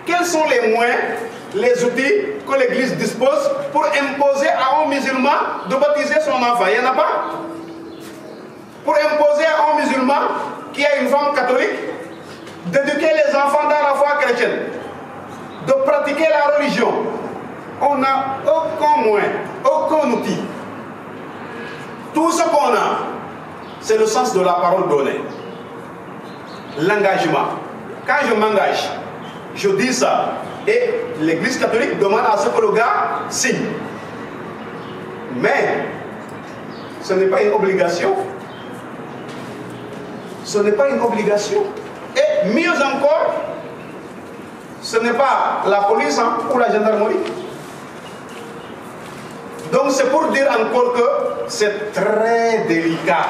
Speaker 1: Quels sont les moyens, les outils que l'Église dispose pour imposer à un musulman de baptiser son enfant? Il n'y en a pas. Pour imposer à un musulman qui a une femme catholique d'éduquer les enfants dans la foi chrétienne, de pratiquer la religion, on n'a aucun moyen, aucun outil. Tout ce qu'on a, c'est le sens de la parole donnée. L'engagement. Quand je m'engage, je dis ça. Et l'Église catholique demande à ce que le gars signe. Mais ce n'est pas une obligation. Ce n'est pas une obligation. Et mieux encore, ce n'est pas la police hein, ou la gendarmerie. Donc c'est pour dire encore que c'est très délicat.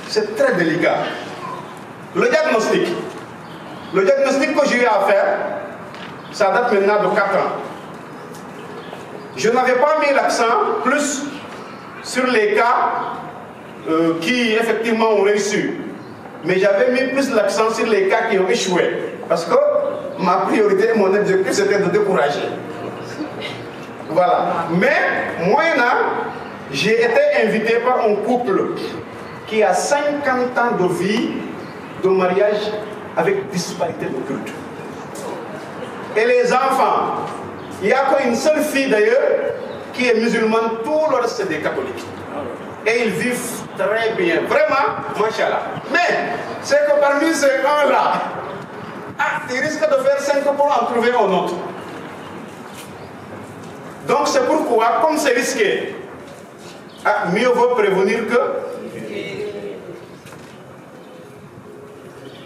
Speaker 1: C'est très délicat. Le diagnostic que j'ai eu à faire, ça date maintenant de 4 ans. Je n'avais pas mis l'accent plus sur les cas qui effectivement ont réussi. Mais j'avais mis plus l'accent sur les cas qui ont échoué. Parce que ma priorité et mon objectif c'était de décourager. Voilà. Mais moyennant, j'ai été invité par un couple qui a 50 ans de vie, de mariage avec disparité de culte. Et les enfants, il n'y a qu'une seule fille d'ailleurs qui est musulmane, tout le reste c'est des catholiques. Et ils vivent très bien, vraiment, machallah. Mais c'est que parmi ces gens-là, ils risquent de faire 5 pour en trouver un autre. Donc c'est pourquoi, comme c'est risqué, mieux vaut prévenir que...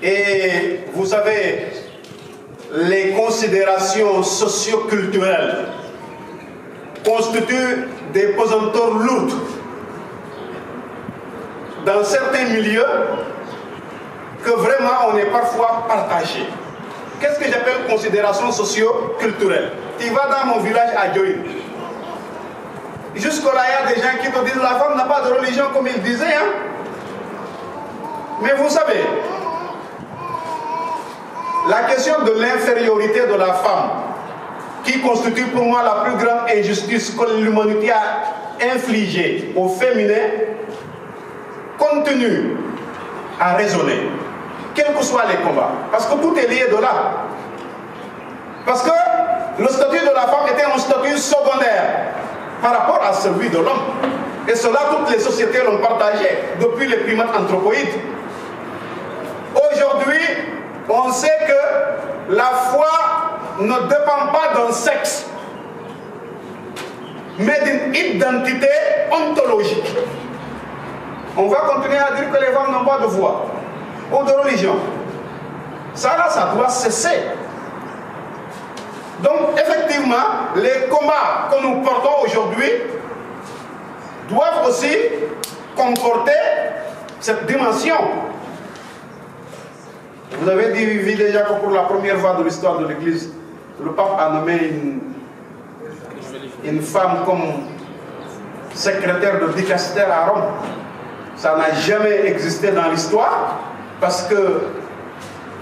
Speaker 1: Et vous savez, les considérations socio-culturelles constituent des pesanteurs lourdes dans certains milieux que vraiment on est parfois partagé. Qu'est-ce que j'appelle considération socio-culturelle? Tu vas dans mon village à Dioï. Jusque-là, il y a des gens qui te disent la femme n'a pas de religion comme ils disaient. Hein? Mais vous savez, la question de l'infériorité de la femme, qui constitue pour moi la plus grande injustice que l'humanité a infligée au féminin, continue à raisonner, quels que soient les combats. Parce que tout est lié de là. Parce que le statut de la femme était un statut secondaire par rapport à celui de l'homme. Et cela, toutes les sociétés l'ont partagé, depuis les primates anthropoïdes. Aujourd'hui, on sait que la foi ne dépend pas d'un sexe, mais d'une identité ontologique. On va continuer à dire que les femmes n'ont pas de foi ou de religion. Ça là, ça doit cesser. Donc effectivement, les combats que nous portons aujourd'hui doivent aussi comporter cette dimension. Vous avez vu déjà que pour la première fois de l'histoire de l'Église, le pape a nommé une femme comme secrétaire de dicaster à Rome. Ça n'a jamais existé dans l'histoire parce que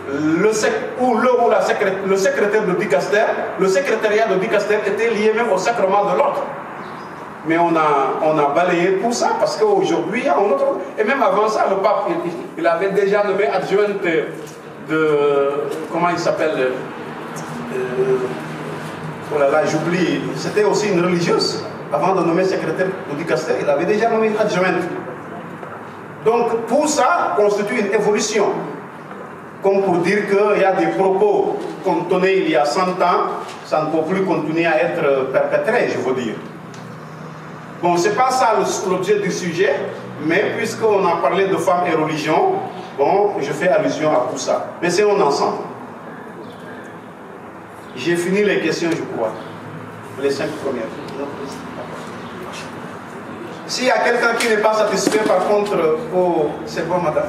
Speaker 1: le secrétaire de dicaster, le secrétariat de dicaster était lié même au sacrement de l'ordre. Mais on a balayé tout ça parce qu'aujourd'hui, il y a un autre... Et même avant ça, le pape, il avait déjà nommé adjointe de... Comment il s'appelle oh là là, j'oublie. C'était aussi une religieuse. Avant de nommer secrétaire de dicaster, il avait déjà nommé une adjointe. Donc tout ça constitue une évolution comme pour dire qu'il y a des propos qu'on tenait il y a 100 ans, ça ne peut plus continuer à être perpétré, je veux dire. Bon, ce n'est pas ça l'objet du sujet, mais puisqu'on a parlé de femmes et religion, bon, je fais allusion à tout ça. Mais c'est un ensemble. J'ai fini les questions, je crois. Les 5 premières. S'il y a quelqu'un qui n'est pas satisfait, par contre, oh, c'est bon, madame.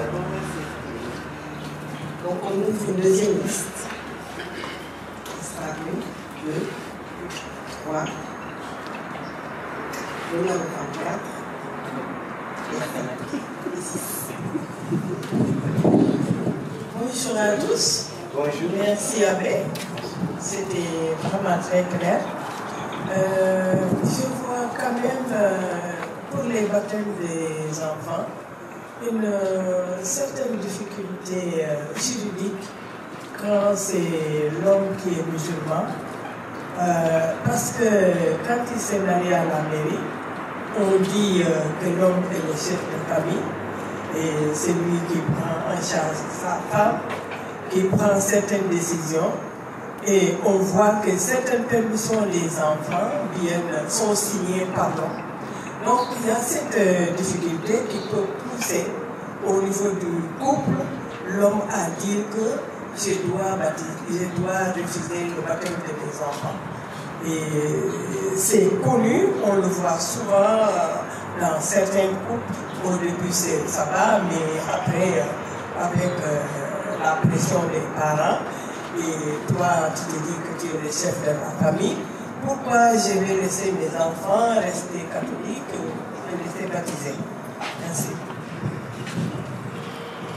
Speaker 3: Donc on ouvre une deuxième liste. Ce sera 1, 2, 3, le numéro 24 et 6.
Speaker 11: Bonjour à tous.
Speaker 1: Bonjour.
Speaker 11: Merci Abbé. C'était vraiment très clair. Je vois quand même pour les baptêmes des enfants une certaine difficulté juridique quand c'est l'homme qui est musulman. Parce que quand il s'est marié à la mairie, on dit que l'homme est le chef de famille et c'est lui qui prend en charge sa femme, qui prend certaines décisions. Et on voit que certaines permissions des enfants sont signées par l'homme. Donc il y a cette difficulté qui peut pousser au niveau du couple l'homme à dire que je dois refuser le baptême de mes enfants. Et c'est connu, on le voit souvent dans certains couples. Au début ça va, mais après avec la pression des parents, et toi tu te dis que tu es le chef de la famille, pourquoi je vais laisser mes enfants rester catholiques ou me laisser baptiser? Merci.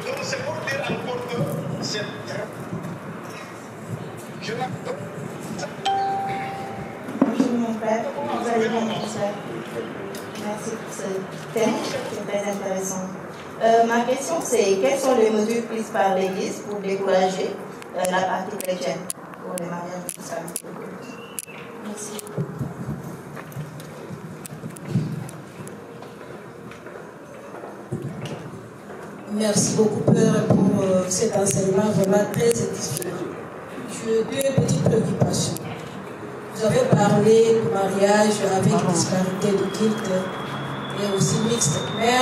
Speaker 1: Donc c'est pour dire encore que c'est...
Speaker 12: Bonjour mon frère, vous allez bien mon frère? Merci pour ce thème, c'est très intéressant. Ma question c'est, quelles sont les mesures prises par l'Église pour décourager la partie chrétienne pour les mariages islamiques? Merci.
Speaker 6: Merci beaucoup, Père, pour cet enseignement vraiment très édifiant. J'ai deux petites préoccupations. Vous avez parlé du mariage avec disparité de culte et aussi mixte. Mais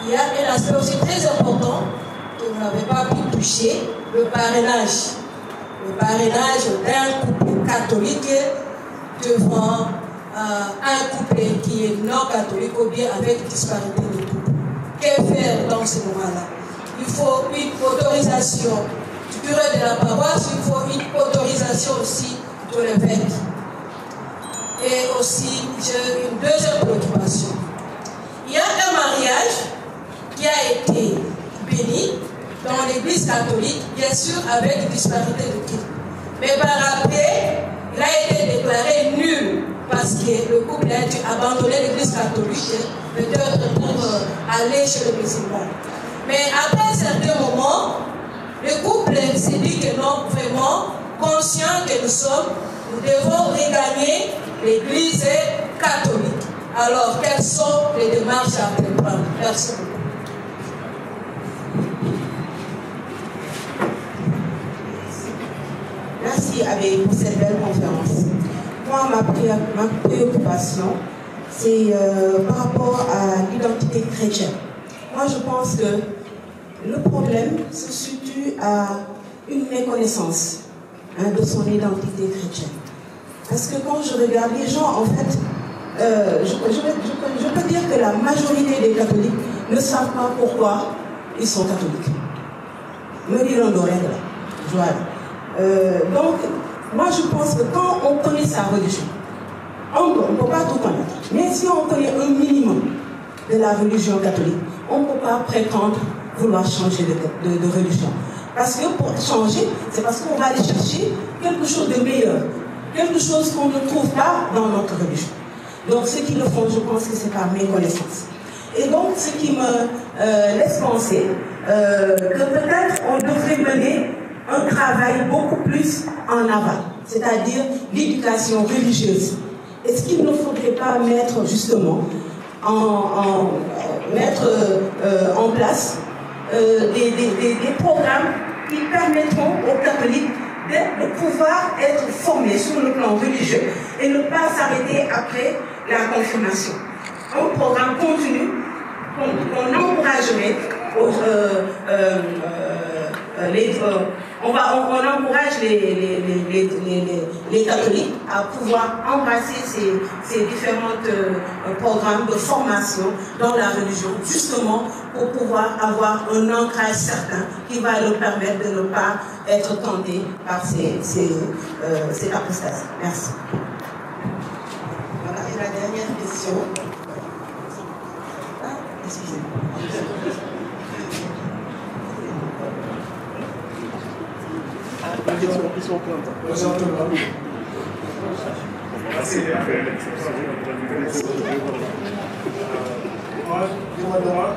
Speaker 6: il y a un aspect aussi très important que vous n'avez pas pu toucher, le parrainage. Le parrainage d'un couple catholique devant un couple qui est non catholique ou bien avec disparité de couple. Que faire dans ce moment-là? Il faut une autorisation du curé de la paroisse, il faut une autorisation aussi de l'évêque. Et aussi, j'ai une deuxième préoccupation. Il y a un mariage qui a été béni dans l'église catholique, bien sûr avec disparité de culte. Mais par après, il a été déclaré nul parce que le couple a dû abandonner l'église catholique, peut-être pour aller chez le musulman. Mais après un certain moment, le couple s'est dit que non, vraiment, conscient que nous sommes, nous devons regagner l'église catholique. Alors, quelles sont les démarches à entreprendre? Merci beaucoup.
Speaker 3: Merci Abbé pour cette belle conférence. Moi, ma préoccupation, c'est par rapport à l'identité chrétienne. Moi, je pense que le problème se situe à une méconnaissance de son identité chrétienne. Parce que quand je regarde les gens, en fait, je peux dire que la majorité des catholiques ne savent pas pourquoi ils sont catholiques. Me diront d'oreille, voilà. Donc, moi je pense que quand on connaît sa religion, on ne peut pas tout connaître. Mais si on connaît un minimum de la religion catholique, on ne peut pas prétendre vouloir changer de religion. Parce que pour changer, c'est parce qu'on va aller chercher quelque chose de meilleur, quelque chose qu'on ne trouve pas dans notre religion. Donc ceux qui le font, je pense que c'est par méconnaissance. Et donc ce qui me laisse penser que peut-être on devrait mener un travail beaucoup plus en aval, c'est-à-dire l'éducation religieuse. Est-ce qu'il ne faudrait pas mettre justement en place des programmes
Speaker 11: qui permettront aux catholiques de pouvoir être formés sur le plan religieux et ne pas s'arrêter après la confirmation. Un programme continu qu'on encouragerait on encourage les catholiques à pouvoir embrasser ces différents programmes de formation dans la religion, justement pour pouvoir avoir un ancrage certain qui va leur permettre de ne pas être tentés par cette apostasie. Merci.
Speaker 3: Voilà, et la dernière question. Excusez-moi.
Speaker 13: Bonjour tout le monde. Moi, je me demande,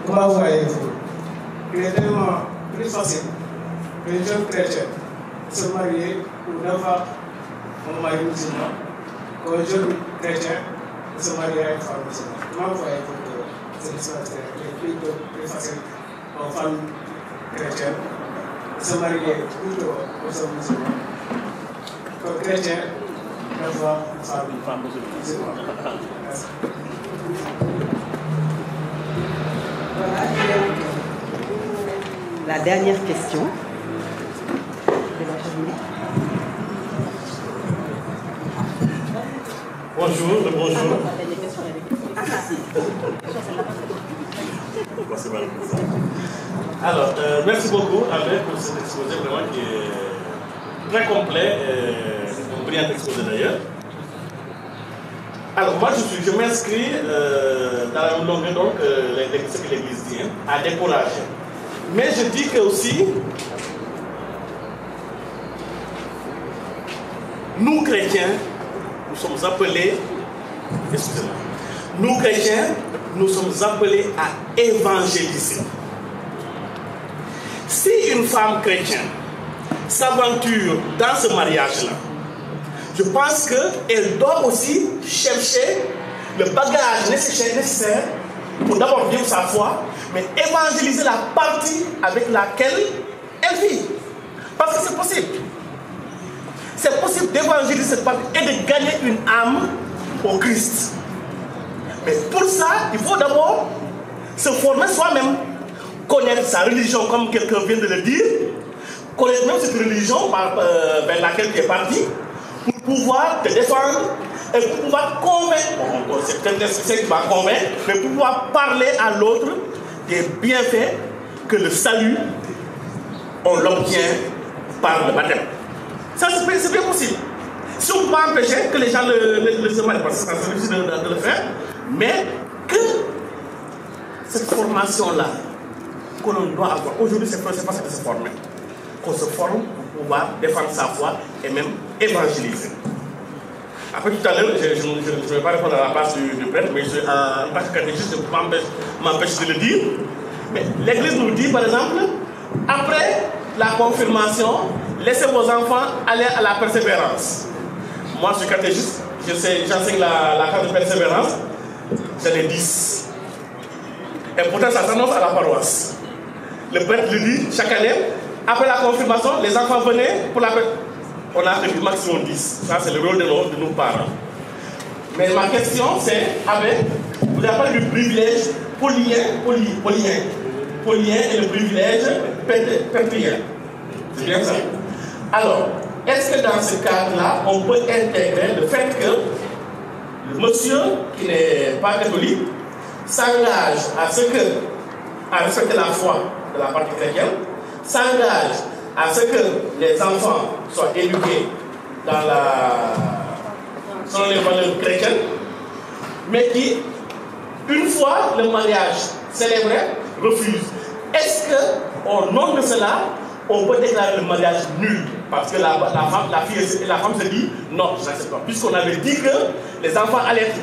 Speaker 13: comment voyez-vous il est tellement plus facile pour les jeunes chrétiens de se marier ou d'avoir un mari musulman qu'un jeune chrétien de se marier à une femme musulmane. Comment voyez-vous que c'est plus facile aux femmes chrétiennes de se marier plutôt aux hommes musulmans qu'aux chrétiens d'avoir une femme musulmane? Merci.
Speaker 3: Voilà, la dernière question.
Speaker 4: Bonjour. Alors, merci beaucoup Albert pour cet exposé vraiment qui est très complet, un brillant exposé d'ailleurs. Alors moi je m'inscris dans la même longueur donc ce que l'Église dit, à décourager. Mais je dis que aussi, nous chrétiens, nous sommes appelés, excusez-moi, nous chrétiens, nous sommes appelés à évangéliser. Si une femme chrétienne s'aventure dans ce mariage-là, je pense qu'elle doit aussi chercher le bagage nécessaire pour d'abord vivre sa foi, mais évangéliser la partie avec laquelle elle vit. Parce que c'est possible. C'est possible d'évangéliser cette partie et de gagner une âme au Christ. Mais pour ça, il faut d'abord se former soi-même, connaître sa religion comme quelqu'un vient de le dire, connaître même cette religion vers laquelle tu es parti, pour pouvoir te défendre et pour pouvoir convaincre, bon, c'est peut-être ce qui va convaincre, mais pour pouvoir parler à l'autre des bienfaits que le salut, on l'obtient par le baptême. Ça, c'est bien possible. Si on ne peut pas empêcher que les gens le marient, parce que c'est difficile de le faire, mais que cette formation-là, que l'on doit avoir, aujourd'hui, c'est pas ça de se former. Qu'on se forme pour pouvoir défendre sa foi et même évangéliser. Après tout à l'heure, je ne vais pas répondre à la place du prêtre, mais en tant que catéchiste, je m'empêche de le dire. Mais l'Église nous dit, par exemple, après la confirmation, laissez vos enfants aller à la persévérance. Moi, je suis catéchiste, j'enseigne la carte de persévérance, j'en ai 10. Et pourtant, ça s'annonce à la paroisse. Le prêtre le dit chaque année. Après la confirmation, les enfants venaient pour la fête. On a fait du maximum 10. Ça, c'est le rôle de nos parents. Mais ma question, c'est, vous avez parlé du privilège paulien et le privilège pétrien. C'est bien ça. Alors, est-ce que dans ce cadre-là, on peut intégrer le fait que le monsieur qui n'est pas catholique s'engage à respecter la foi de la partie chrétienne, s'engage à ce que les enfants soient éduqués selon les valeurs chrétiennes, mais qui, une fois le mariage célébré, refuse. Est-ce qu'au nom de cela, on peut déclarer le mariage nul? Parce que la femme se dit non, je n'accepte pas. Puisqu'on avait dit que les enfants allaient être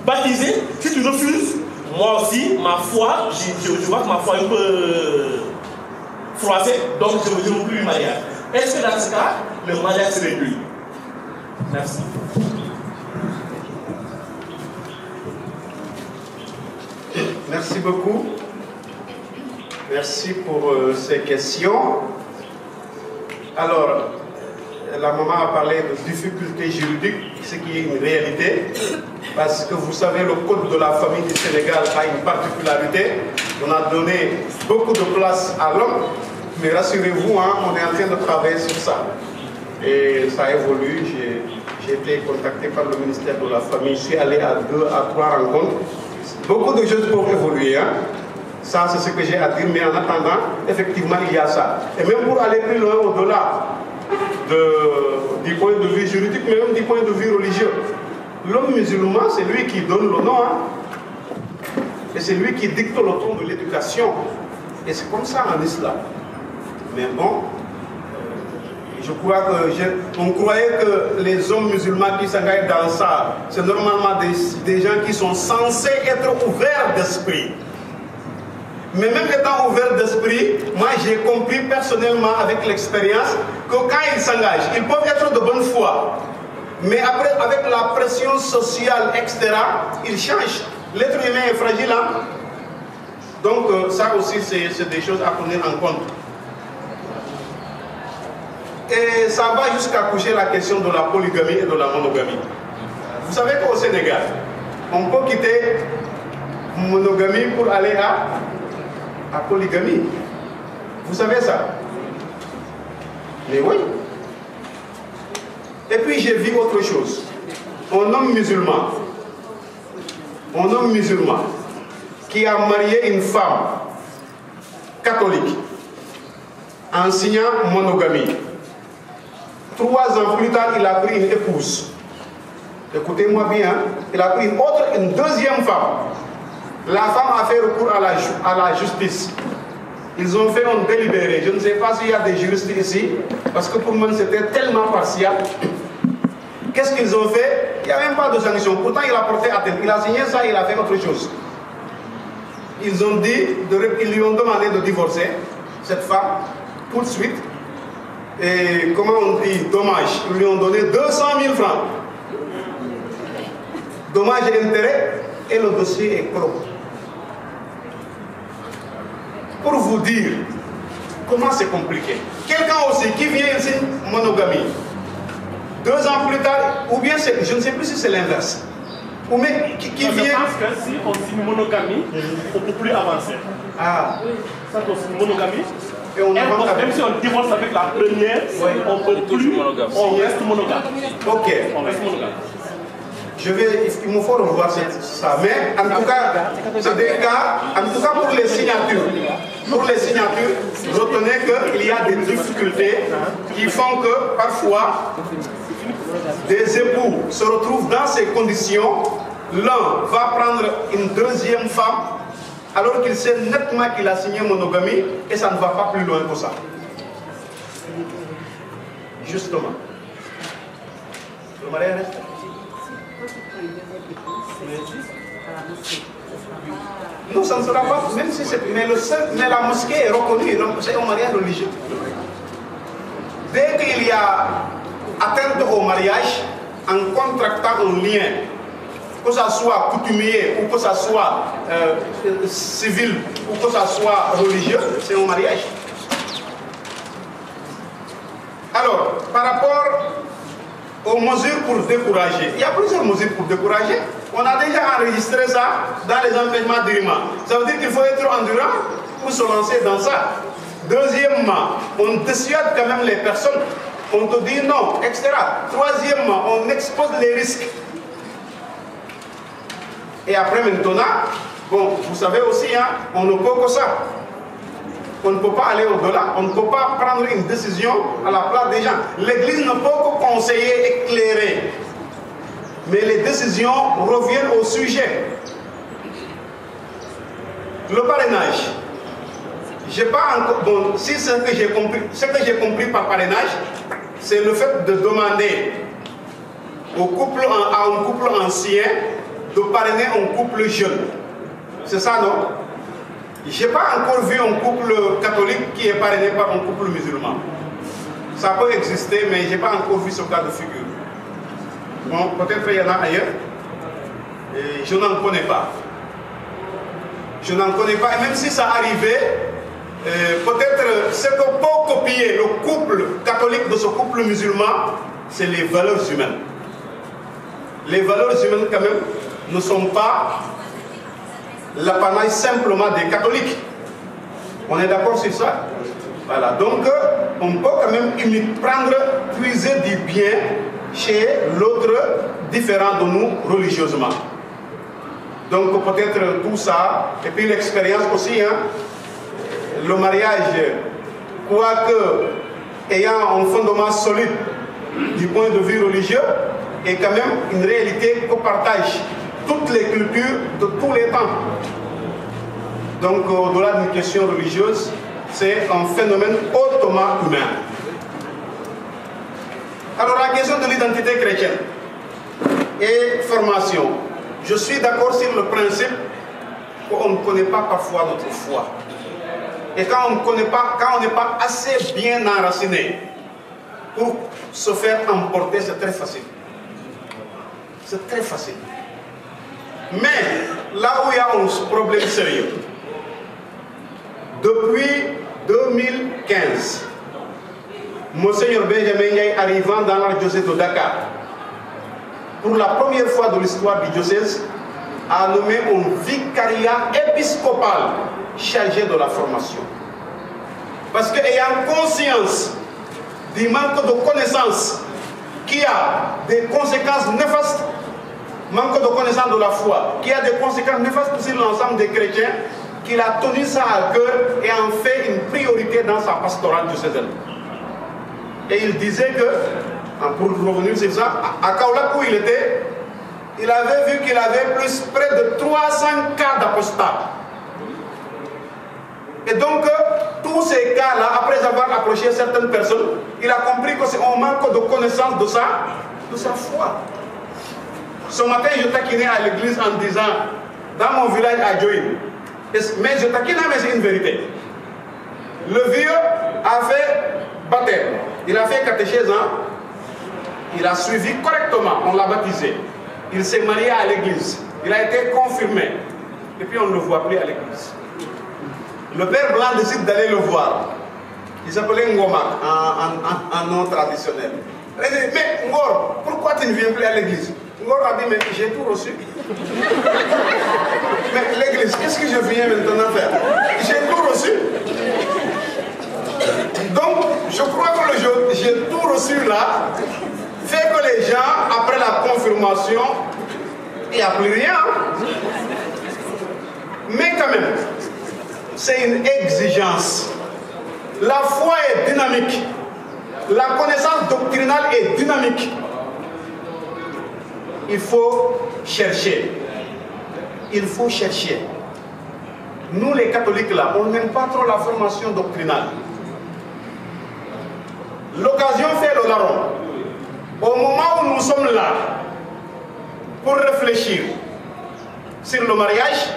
Speaker 4: baptisés, si tu refuses, moi aussi, ma foi, je vois que ma foi est un peu froissée, donc je ne veux plus le mariage. Est-ce que dans ce cas, le mariage serait nul? Merci.
Speaker 1: Merci beaucoup. Merci pour ces questions. Alors, la maman a parlé de difficultés juridiques, ce qui est une réalité, parce que vous savez, le code de la famille du Sénégal a une particularité. On a donné beaucoup de place à l'homme, mais rassurez-vous, hein, on est en train de travailler sur ça. Et ça évolue. J'ai été contacté par le ministère de la Famille, je suis allé à 2 à 3 rencontres. Beaucoup de choses peuvent évoluer. Hein. Ça, c'est ce que j'ai à dire, mais en attendant, effectivement, il y a ça. Et même pour aller plus loin, au-delà du point de vue juridique, mais même du point de vue religieux, l'homme musulman, c'est lui qui donne le nom. Hein. Et c'est lui qui dicte le ton de l'éducation. Et c'est comme ça en islam. Mais bon, je crois que on croyait que les hommes musulmans qui s'engagent dans ça, c'est normalement des gens qui sont censés être ouverts d'esprit. Mais même étant ouverts d'esprit, moi j'ai compris personnellement avec l'expérience que quand ils s'engagent, ils peuvent être de bonne foi. Mais après, avec la pression sociale, etc., ils changent. L'être humain est fragile. Hein? Donc ça aussi, c'est des choses à tenir en compte. Et ça va jusqu'à coucher la question de la polygamie et de la monogamie. Vous savez qu'au Sénégal, on peut quitter monogamie pour aller à polygamie. Vous savez ça? Mais oui. Et puis j'ai vu autre chose. Un homme musulman qui a marié une femme catholique en signant monogamie. 3 ans plus tard, il a pris une épouse. Écoutez-moi bien, il a pris une deuxième femme. La femme a fait recours à la justice. Ils ont fait un délibéré. Je ne sais pas s'il y a des juristes ici, parce que pour moi c'était tellement partial. Qu'est-ce qu'ils ont fait? Il n'y a même pas de sanction. Pourtant il a porté atteinte. Il a signé ça, il a fait autre chose. Ils lui ont demandé de divorcer cette femme tout de suite. Et comment on dit, dommage, ils lui ont donné 200 000 francs. Dommage et intérêt, et le dossier est clos. Pour vous dire comment c'est compliqué. Quelqu'un aussi qui vient ici, monogamie. 2 ans plus tard, ou bien je ne sais plus si c'est l'inverse. Ou mais qui vient.
Speaker 14: Je pense que si on signe monogamie, on ne peut plus avancer.
Speaker 1: Ah.
Speaker 14: Ça, on signe monogamie.
Speaker 1: Et on
Speaker 14: même si on divorce avec la première, on ne peut plus, on reste monogame.
Speaker 1: Ok.
Speaker 14: On reste monogame.
Speaker 1: Il me faut revoir ça. Mais en tout cas, c'est des cas, en tout cas pour les signatures. Pour les signatures, retenez qu'il y a des difficultés qui font que parfois, des époux se retrouvent dans ces conditions. L'un va prendre une deuxième femme, alors qu'il sait nettement qu'il a signé monogamie, et ça ne va pas plus loin que ça. Justement. Le mariage reste. Non, ça ne sera pas, même si c'est. Mais la mosquée est reconnue, c'est un mariage religieux. Dès qu'il y a atteinte au mariage, en contractant un lien, que ça soit coutumier ou que ça soit civil ou que ça soit religieux, c'est un mariage. Alors, par rapport aux mesures pour décourager, il y a plusieurs mesures pour décourager. On a déjà enregistré ça dans les empêchements d'Irima. Ça veut dire qu'il faut être endurant pour se lancer dans ça. Deuxièmement, on dissuade quand même les personnes. On te dit non, etc. Troisièmement, on expose les risques. Et après maintenant, bon, vous savez aussi, hein, on ne peut que ça. On ne peut pas aller au-delà, on ne peut pas prendre une décision à la place des gens. L'Église ne peut que conseiller, éclairer. Mais les décisions reviennent au sujet. Le parrainage. J'ai pas encore. Bon, si ce que j'ai compris par parrainage, c'est le fait de demander à un couple ancien de parrainer un couple jeune. C'est ça, non? Je n'ai pas encore vu un couple catholique qui est parrainé par un couple musulman. Ça peut exister, mais je n'ai pas encore vu ce cas de figure. Bon, peut-être qu'il y en a ailleurs. Et je n'en connais pas. je n'en connais pas. Et même si ça arrivait, peut-être ce que peut copier le couple catholique de ce couple musulman, c'est les valeurs humaines. Les valeurs humaines, quand même, ne sont pas l'apanage simplement des catholiques. On est d'accord sur ça? Voilà, donc on peut quand même puiser du bien chez l'autre différent de nous religieusement. Donc peut-être tout ça, et puis l'expérience aussi, hein, le mariage, quoique ayant un fondement solide du point de vue religieux, est quand même une réalité qu'on partage toutes les cultures de tous les temps. Donc au-delà d'une question religieuse, c'est un phénomène hautement humain. Alors la question de l'identité chrétienne et formation. Je suis d'accord sur le principe qu'on ne connaît pas parfois notre foi. Et quand on n'est pas assez bien enraciné pour se faire emporter, c'est très facile. C'est très facile. Mais là où il y a un problème sérieux, depuis 2015, Monseigneur Benjamin Ndiaye arrivant dans l'archidiocèse de Dakar, pour la première fois de l'histoire du diocèse, a nommé un vicariat épiscopal chargé de la formation. Parce qu'ayant conscience du manque de connaissances qui a des conséquences néfastes, manque de connaissance de la foi, qui a des conséquences néfastes sur l'ensemble des chrétiens, qu'il a tenu ça à cœur et en fait une priorité dans sa pastorale diocésaine. Et il disait que, pour revenir sur ça, à Kaolack où il était, il avait vu qu'il avait près de 300 cas d'apostats. Et donc, tous ces cas-là, après avoir approché certaines personnes, il a compris que c'est un manque de connaissance de sa foi. Ce matin, je taquinais à l'église en disant, dans mon village à Djoïne, mais je taquinais, mais c'est une vérité. Le vieux a fait baptême, il a fait catéchèse, hein? Il a suivi correctement, on l'a baptisé. Il s'est marié à l'église, il a été confirmé, et puis on ne le voit plus à l'église. Le père Blanc décide d'aller le voir. Il s'appelait Ngomak en nom traditionnel. Il dit, mais Ngor, pourquoi tu ne viens plus à l'église? Ngor a dit, mais j'ai tout reçu. Mais l'église, qu'est-ce que je viens maintenant faire? J'ai tout reçu. Donc, je crois que j'ai tout reçu là, fait que les gens, après la confirmation, il n'y a plus rien. Mais quand même, c'est une exigence. La foi est dynamique. La connaissance doctrinale est dynamique. Il faut chercher. Il faut chercher. Nous les catholiques là, on n'aime pas trop la formation doctrinale. L'occasion fait le larron. Au moment où nous sommes là pour réfléchir sur le mariage,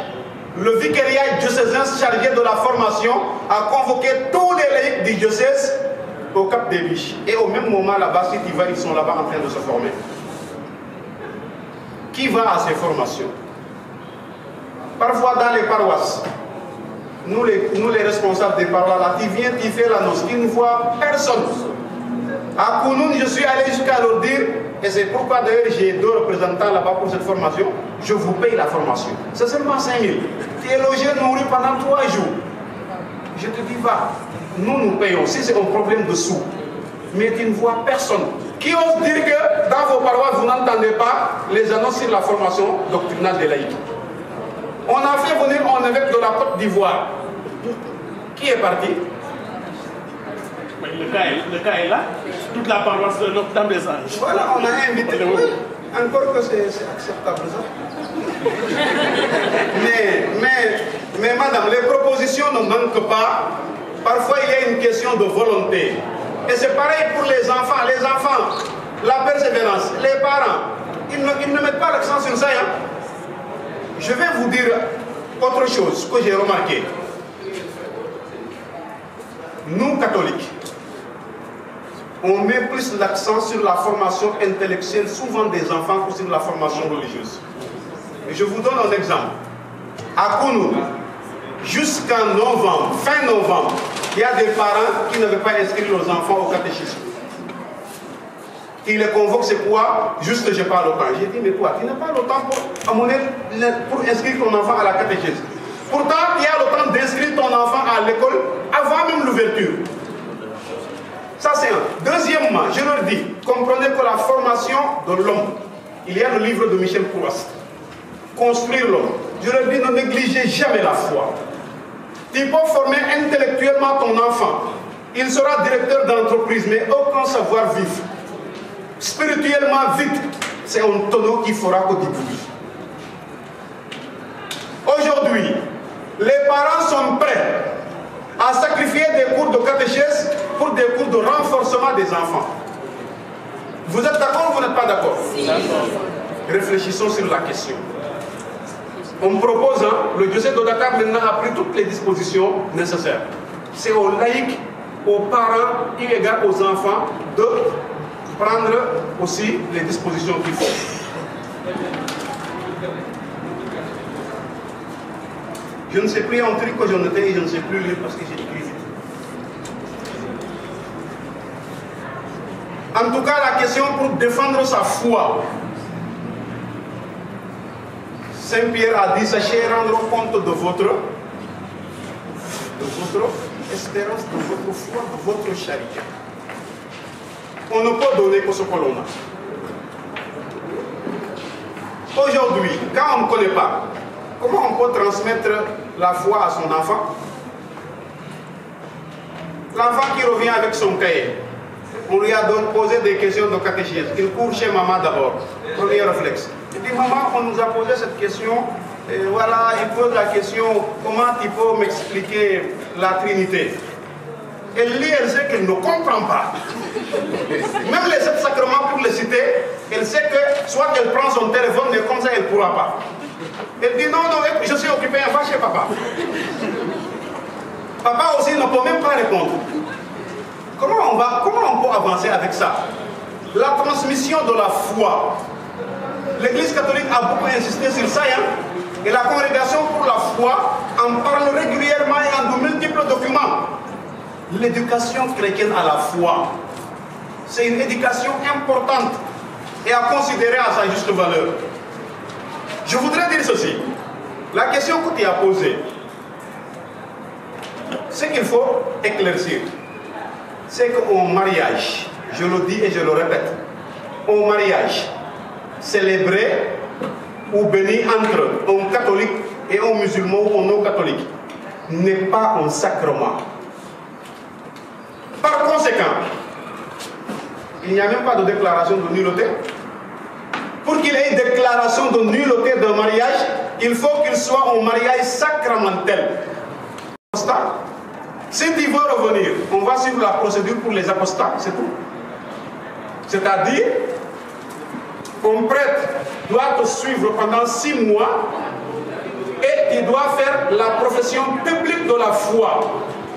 Speaker 1: le vicariat diocésain chargé de la formation a convoqué tous les laïcs du diocèse au Cap des Biches. Et au même moment là-bas, si tu vas, ils sont là-bas en train de se former. Qui va à ces formations? Parfois dans les paroisses, nous les responsables des paroisses là, tu viens, tu fais la noce, tu ne vois personne. À Kounoun, je suis allé jusqu'à leur dire, et c'est pourquoi d'ailleurs j'ai 2 représentants là-bas pour cette formation, je vous paye la formation. C'est seulement 5 000. Tu es logé, nourri pendant 3 jours. Je te dis, va, nous payons. Si c'est un problème de sous, mais tu ne vois personne. Qui ose dire que dans vos paroisses, vous n'entendez pas les annonces sur la formation doctrinale des laïcs? On a fait venir un évêque de la Côte d'Ivoire. Qui est parti?
Speaker 14: Le cas est là. Toute la paroisse de Notre-Dame des Anges.
Speaker 1: Voilà, on a invité. Encore que c'est acceptable ça. Mais madame, les propositions ne manquent pas. Parfois, il y a une question de volonté. Et c'est pareil pour les enfants. Les enfants, la persévérance. Les parents, ils ne mettent pas l'accent sur ça. Hein. Je vais vous dire autre chose que j'ai remarqué. Nous, catholiques, on met plus l'accent sur la formation intellectuelle, souvent des enfants, que sur la formation religieuse. Et je vous donne un exemple. À Kounoun, jusqu'en novembre, fin novembre, il y a des parents qui n'avaient pas inscrit leurs enfants au catéchisme. Il les convoque, c'est quoi? Juste je parle au temps. J'ai dit, mais quoi? Tu n'as pas le temps pour inscrire ton enfant à la catéchisme. Pourtant, il y a le temps d'inscrire ton enfant à l'école avant même l'ouverture. Ça, c'est un. Deuxièmement, je leur dis, comprenez que la formation de l'homme, il y a le livre de Michel Proust, Construire l'homme. Je leur dis, ne négligez jamais la foi. Tu peux former intellectuellement ton enfant. Il sera directeur d'entreprise, mais aucun savoir-vivre. Spirituellement, vite, c'est un tonneau qui fera que du bruit. Aujourd'hui, les parents sont prêts à sacrifier des cours de catéchèse pour des cours de renforcement des enfants. Vous êtes d'accord ou vous n'êtes pas d'accord? Réfléchissons sur la question. On propose, le diocèse de Dakar maintenant a pris toutes les dispositions nécessaires. C'est aux laïcs, aux parents, eu égard aux enfants, de prendre aussi les dispositions qu'il faut. Je ne sais plus un truc que je notais et je ne sais plus lire parce que j'ai écrit vite. En tout cas, la question pour défendre sa foi. Saint Pierre a dit, sachez rendre compte de votre espérance, de votre foi, de votre charité. On ne peut donner que ce que l'on a. Aujourd'hui, quand on ne connaît pas, comment on peut transmettre la foi à son enfant? L'enfant qui revient avec son cahier, on lui a posé des questions de catéchisme. Il court chez maman d'abord. Premier réflexe. Il dit, maman, on nous a posé cette question. Et voilà, il pose la question, comment tu peux m'expliquer la Trinité? Elle lit, elle sait qu'elle ne comprend pas. Même les 7 sacrements pour les citer, elle sait que soit elle prend son téléphone, mais comme ça elle ne pourra pas. Elle dit, non, je suis occupé, va chez papa. Papa aussi ne peut même pas répondre. Comment on peut avancer avec ça? La transmission de la foi. L'Église catholique a beaucoup insisté sur ça, et la congrégation pour la foi en parle régulièrement et en de multiples documents. L'éducation chrétienne à la foi, c'est une éducation importante et à considérer à sa juste valeur. Je voudrais dire ceci. La question que tu as posée, ce qu'il faut éclaircir, c'est qu'au mariage, je le dis et je le répète, au mariage, célébré ou béni entre un catholique et un musulman ou un non-catholique, n'est pas un sacrement. Par conséquent, il n'y a même pas de déclaration de nullité. Pour qu'il y ait une déclaration de nullité d'un mariage, il faut qu'il soit un mariage sacramentel. Si tu veux revenir, on va suivre la procédure pour les apostats, c'est tout. C'est-à-dire, un prêtre doit te suivre pendant 6 mois et il doit faire la profession publique de la foi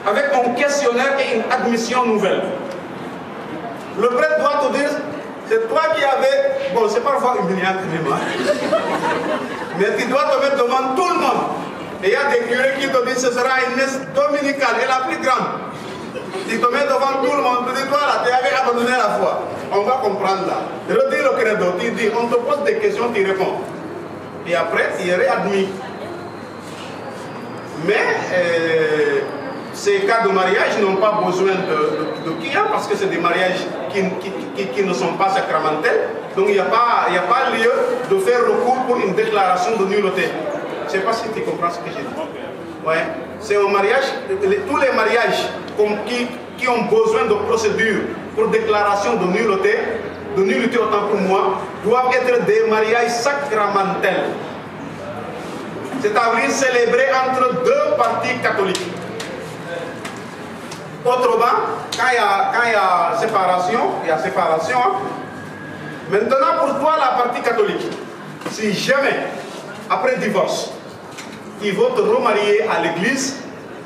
Speaker 1: avec un questionnaire et une admission nouvelle. Le prêtre doit te dire, c'est toi qui avais... Bon, c'est parfois humiliant, mais tu dois te mettre devant tout le monde. Et il y a des curés qui te disent, ce sera une messe dominicale et la plus grande. Tu te mets devant tout le monde, tu dis, toi là, tu avais abandonné la foi. On va comprendre là. Redis le credo, tu dis, on te pose des questions, tu réponds. Et après, tu es réadmis. Mais ces cas de mariage n'ont pas besoin de kia, parce que c'est des mariages qui ne sont pas sacramentels. Donc il n'y a pas lieu de faire recours pour une déclaration de nullité. Je ne sais pas si tu comprends ce que j'ai dit. Ouais. C'est un mariage, tous les mariages qui ont besoin de procédures pour déclaration de nullité autant pour moi, doivent être des mariages sacramentels. C'est-à-dire célébrés entre 2 parties catholiques. Autrement, quand il y a séparation, il y a séparation. Maintenant, pour toi, la partie catholique, si jamais, après divorce, ils vont te remarier à l'église,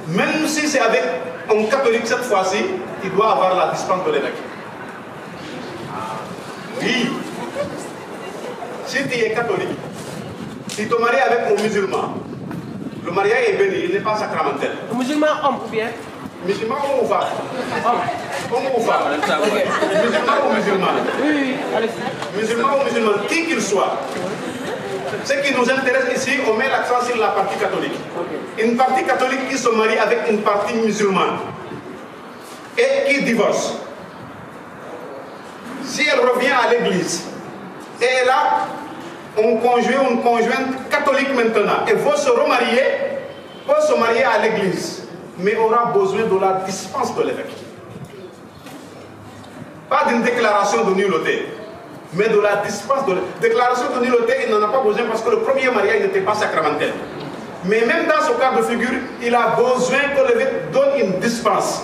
Speaker 1: même si c'est avec un catholique cette fois-ci, il doit avoir la dispense de l'évêque. Oui. Si tu es catholique, si tu te maries avec un musulman, Le mariage est béni, il n'est pas sacramentel.
Speaker 15: Musulman homme ou bien?
Speaker 1: Musulman ou femme? Homme ou femme? Musulman ou musulman?
Speaker 15: Oui, allez-y.
Speaker 1: Musulman ou musulman, qui qu'il soit. Ce qui nous intéresse ici, on met l'accent sur la partie catholique. Une partie catholique qui se marie avec une partie musulmane et qui divorce. Si elle revient à l'église et elle a un conjoint ou une conjointe catholique maintenant et veut se remarier, peut se marier à l'église, mais aura besoin de la dispense de l'évêque. Pas d'une déclaration de nullité, mais de la dispense de l'évêque. Déclaration de nullité, il n'en a pas besoin parce que le premier mariage n'était pas sacramentel. Mais même dans ce cas de figure, il a besoin que l'évêque donne une dispense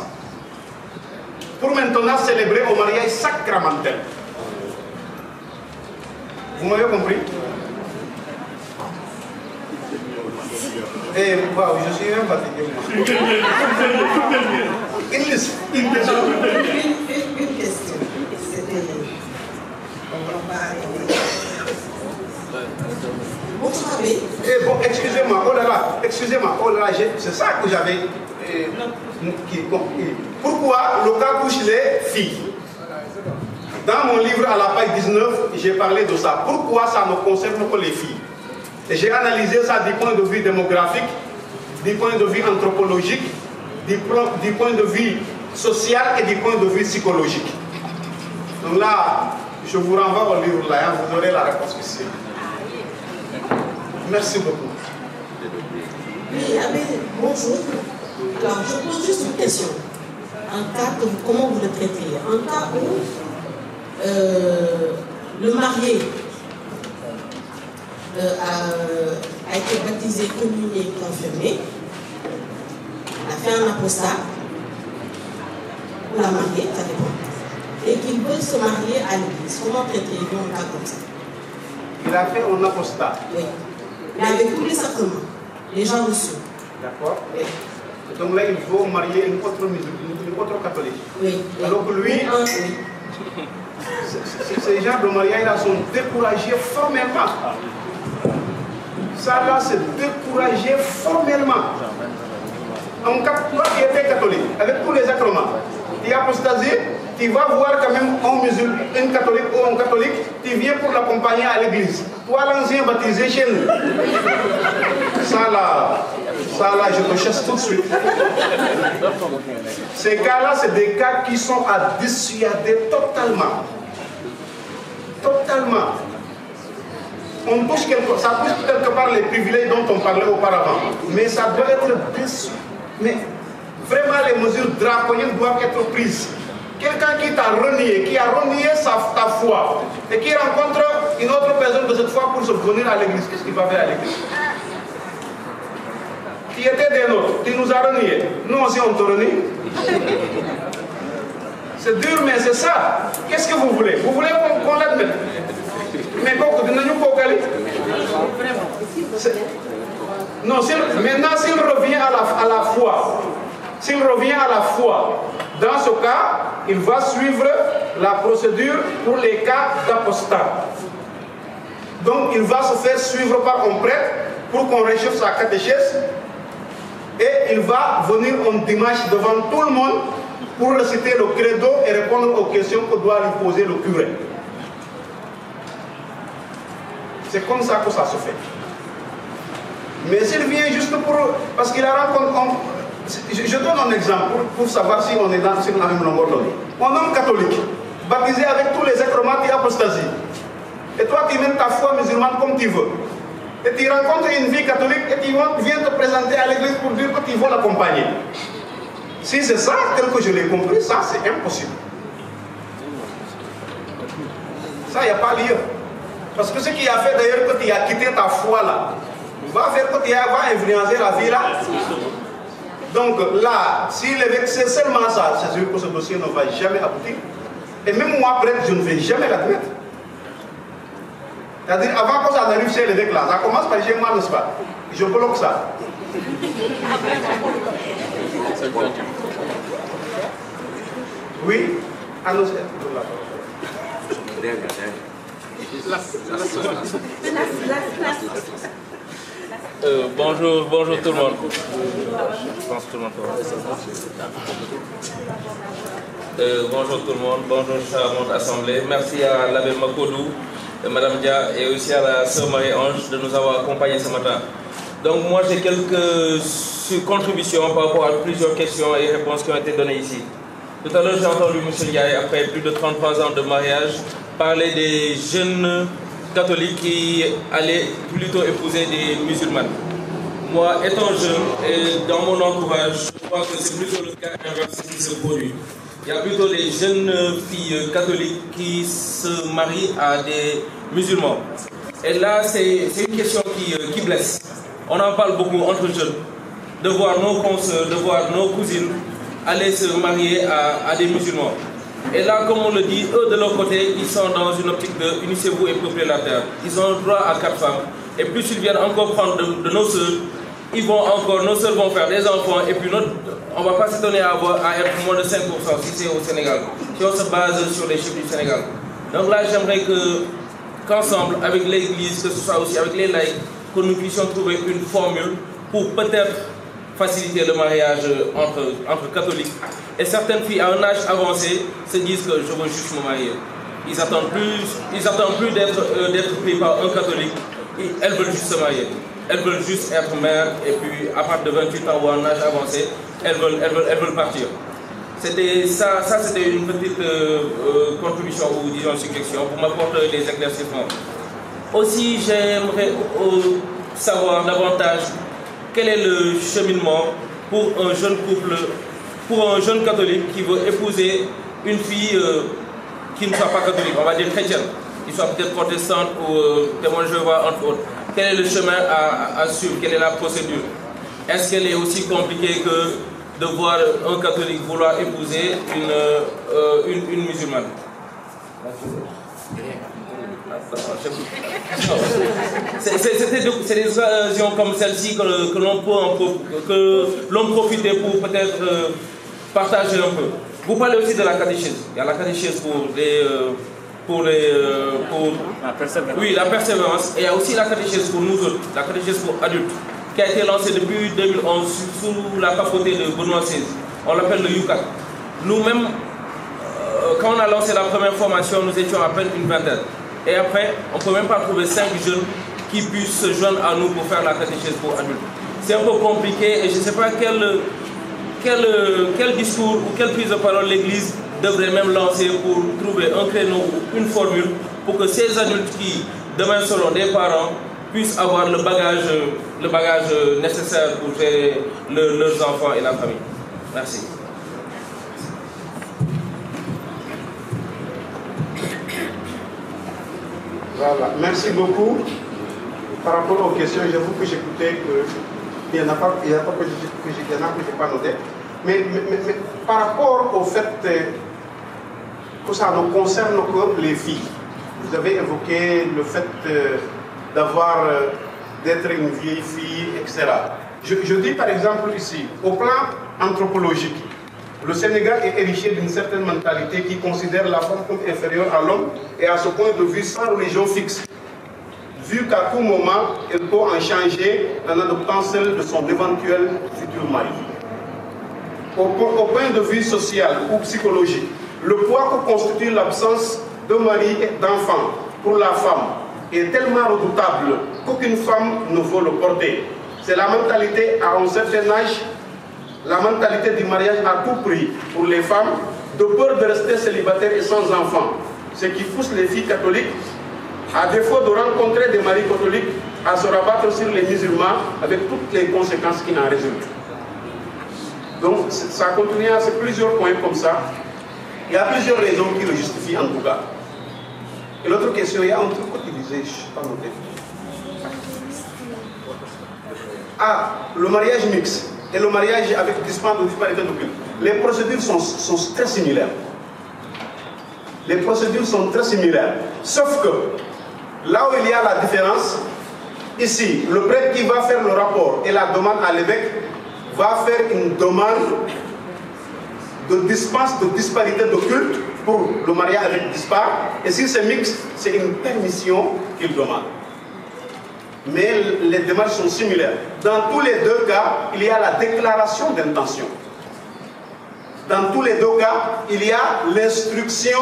Speaker 1: pour maintenant célébrer un mariage sacramentel. Vous m'avez compris? Et waouh, je suis même fatigué. Une question. Et bon, excusez-moi, oh là là, c'est ça que j'avais. Pourquoi le cas touche les filles? Dans mon livre à la page 19, j'ai parlé de ça. Pourquoi ça ne concerne que les filles? Et j'ai analysé ça du point de vue démographique, du point de vue anthropologique, du point de vue social et du point de vue psychologique. Donc là, je vous renvoie au livre là, vous aurez la réponse ici. Merci beaucoup.
Speaker 16: Oui, bonjour. Alors, je pose juste une question. En cas que comment vous le traitez? En cas où le marié a été baptisé, communié, confirmé, a fait un apostat, ou la mariée, ça dépend, et qu'il veut se marier à l'église. Comment traitez-vous un cas comme ça?
Speaker 1: Il a fait un apostat.
Speaker 16: Oui. Mais avec tous les sacrements, les gens reçus.
Speaker 1: D'accord. Oui. Donc là, il faut marier une autre catholique.
Speaker 16: Oui.
Speaker 1: Alors que lui,
Speaker 16: oui.
Speaker 1: Ces gens de mariage-là sont découragés formellement. Ça là, c'est découragé formellement. En cas, toi qui étais catholique, avec tous les sacrements, tu es apostasé, tu vas voir quand même un catholique ou un catholique, tu viens pour l'accompagner à l'église. Toi, l'ancien baptisé chez nous. Ça là, je te chasse tout de suite. Ces cas-là, c'est des cas qui sont à dissuader totalement. Totalement. On touche ça touche quelque part les privilèges dont on parlait auparavant. Mais ça doit être déçu. Mais vraiment, les mesures draconiennes doivent être prises. Quelqu'un qui t'a renié, qui a renié ta foi, et qui rencontre une autre personne de cette foi pour se venir à l'église, qu'est-ce qu'il va faire à l'église? Tu étais des nôtres, tu nous as reniés. Nous aussi, on te renie. C'est dur, mais c'est ça. Qu'est-ce que vous voulez? Vous voulez qu'on l'admette? Mais non, maintenant s'il revient à la foi, s'il revient à la foi, dans ce cas, il va suivre la procédure pour les cas d'apostat. Donc il va se faire suivre par un prêtre pour qu'on réchauffe sa catéchèse et il va venir un dimanche devant tout le monde pour réciter le credo et répondre aux questions que doit lui poser le curé. C'est comme ça que ça se fait. Mais s'il vient juste pour... Parce qu'il a rencontré... Je donne un exemple pour savoir si on est sur la même longueur d'onde. Un homme catholique, baptisé avec tous les sacrements et apostasie. Et toi, tu mènes ta foi musulmane comme tu veux. Et tu rencontres une vie catholique et tu viens te présenter à l'église pour dire que tu veux l'accompagner. Si c'est ça, tel que je l'ai compris, ça c'est impossible. Ça, il n'y a pas lieu. Parce que ce qui a fait d'ailleurs que tu as quitté ta foi là, va faire que tu vas influencer la vie là. Donc là, si l'évêque c'est seulement ça, c'est sûr que ce dossier ne va jamais aboutir. Et même moi, prêtre, je ne vais jamais l'admettre. C'est-à-dire, avant que ça n'arrive chez l'évêque là, ça commence par chez moi, n'est-ce pas? Je bloque ça. Oui? Annoncez.
Speaker 17: Bonjour tout le monde. Je pense que tout le monde bonjour tout le monde, bonjour charmante assemblée. Merci à l'abbé Makodou, Madame Dia et aussi à la sœur Marie-Ange de nous avoir accompagnés ce matin. Donc moi j'ai quelques contributions par rapport à plusieurs questions et réponses qui ont été données ici. Tout à l'heure j'ai entendu M. Ndiaye, après plus de 33 ans de mariage, parler des jeunes catholiques qui allaient plutôt épouser des musulmanes. Moi, étant jeune, et dans mon entourage, je crois que c'est plutôt le cas inverse qui se produit. Il y a plutôt des jeunes filles catholiques qui se marient à des musulmans. Et là, c'est une question qui blesse. On en parle beaucoup entre jeunes, de voir nos consoeurs, de voir nos cousines aller se marier à des musulmans. Et là, comme on le dit, eux de leur côté, ils sont dans une optique de unissez-vous et peuplez la terre. Ils ont droit à 4 femmes. Et plus ils viennent encore prendre de nos sœurs, nos sœurs vont faire des enfants. Et puis on ne va pas s'étonner à être moins de 5% si c'est au Sénégal. Si on se base sur les chiffres du Sénégal. Donc là, j'aimerais qu'ensemble, avec l'Église, que ce soit aussi avec les laïcs, que nous puissions trouver une formule pour peut-être faciliter le mariage entre catholiques. Et certaines filles à un âge avancé se disent que je veux juste me marier. Ils attendent plus d'être pris par un catholique. Elles veulent juste se marier. Elles veulent juste être mères et puis à partir de 28 ans ou à un âge avancé, elles veulent partir. C'était une petite contribution ou disons suggestion pour m'apporter des éclaircissements. Aussi, j'aimerais savoir davantage quel est le cheminement pour un jeune couple, pour un jeune catholique qui veut épouser une fille qui ne soit pas catholique, on va dire chrétienne, qui soit peut-être protestante ou témoin de Jéhovah, entre autres. Quel est le chemin à suivre? Quelle est la procédure? Est-ce qu'elle est aussi compliquée que de voir un catholique vouloir épouser une musulmane? C'est des occasions comme celle-ci que l'on peut profiter pour peut-être partager un peu. Vous parlez aussi de la catéchèse. Il y a la catéchèse la persévérance. Et il y a aussi la catéchèse pour nous autres, la catéchèse pour adultes, qui a été lancée depuis 2011 sous la papauté de Benoît XVI. On l'appelle le UCAT. Nous-mêmes, quand on a lancé la première formation, nous étions à peine une vingtaine. Et après, on ne peut même pas trouver 5 jeunes qui puissent se joindre à nous pour faire la catéchèse pour adultes. C'est un peu compliqué et je ne sais pas quel discours ou quelle prise de parole l'Église devrait même lancer pour trouver un créneau ou une formule pour que ces adultes qui demain seront des parents puissent avoir le bagage nécessaire pour gérer leurs enfants et la famille. Merci.
Speaker 1: Voilà, merci beaucoup. Par rapport aux questions, j'avoue que j'écoutais qu'il y en a pas que je n'ai pas noté. Mais par rapport au fait que ça ne concerne que les filles, vous avez évoqué le fait d'être une vieille fille, etc. Je dis par exemple ici, au plan anthropologique, le Sénégal est héritier d'une certaine mentalité qui considère la femme comme inférieure à l'homme et à ce point de vue sans religion fixe, vu qu'à tout moment, elle peut en changer en adoptant celle de son éventuel futur mari. Au point de vue social ou psychologique, le poids que constitue l'absence de mari et d'enfant pour la femme est tellement redoutable qu'aucune femme ne veut le porter. C'est la mentalité à un certain âge, la mentalité du mariage à tout prix pour les femmes, de peur de rester célibataires et sans enfants, ce qui pousse les filles catholiques, à défaut de rencontrer des maris catholiques, à se rabattre sur les musulmans avec toutes les conséquences qui en résultent. Donc ça continue, c'est plusieurs points comme ça. Il y a plusieurs raisons qui le justifient en tout cas. Et l'autre question, il y a un truc que tu disais, je ne sais pas noté. Ah, le mariage mixte et le mariage avec disparité de culte. Les procédures sont très similaires. Les procédures sont très similaires. Sauf que, là où il y a la différence, ici, le prêtre qui va faire le rapport et la demande à l'évêque va faire une demande de dispense de disparité de culte pour le mariage avec dispar. Et si c'est mixte, c'est une permission qu'il demande. mais les démarches sont similaires. Dans tous les deux cas, il y a la déclaration d'intention. Dans tous les deux cas, il y a l'instruction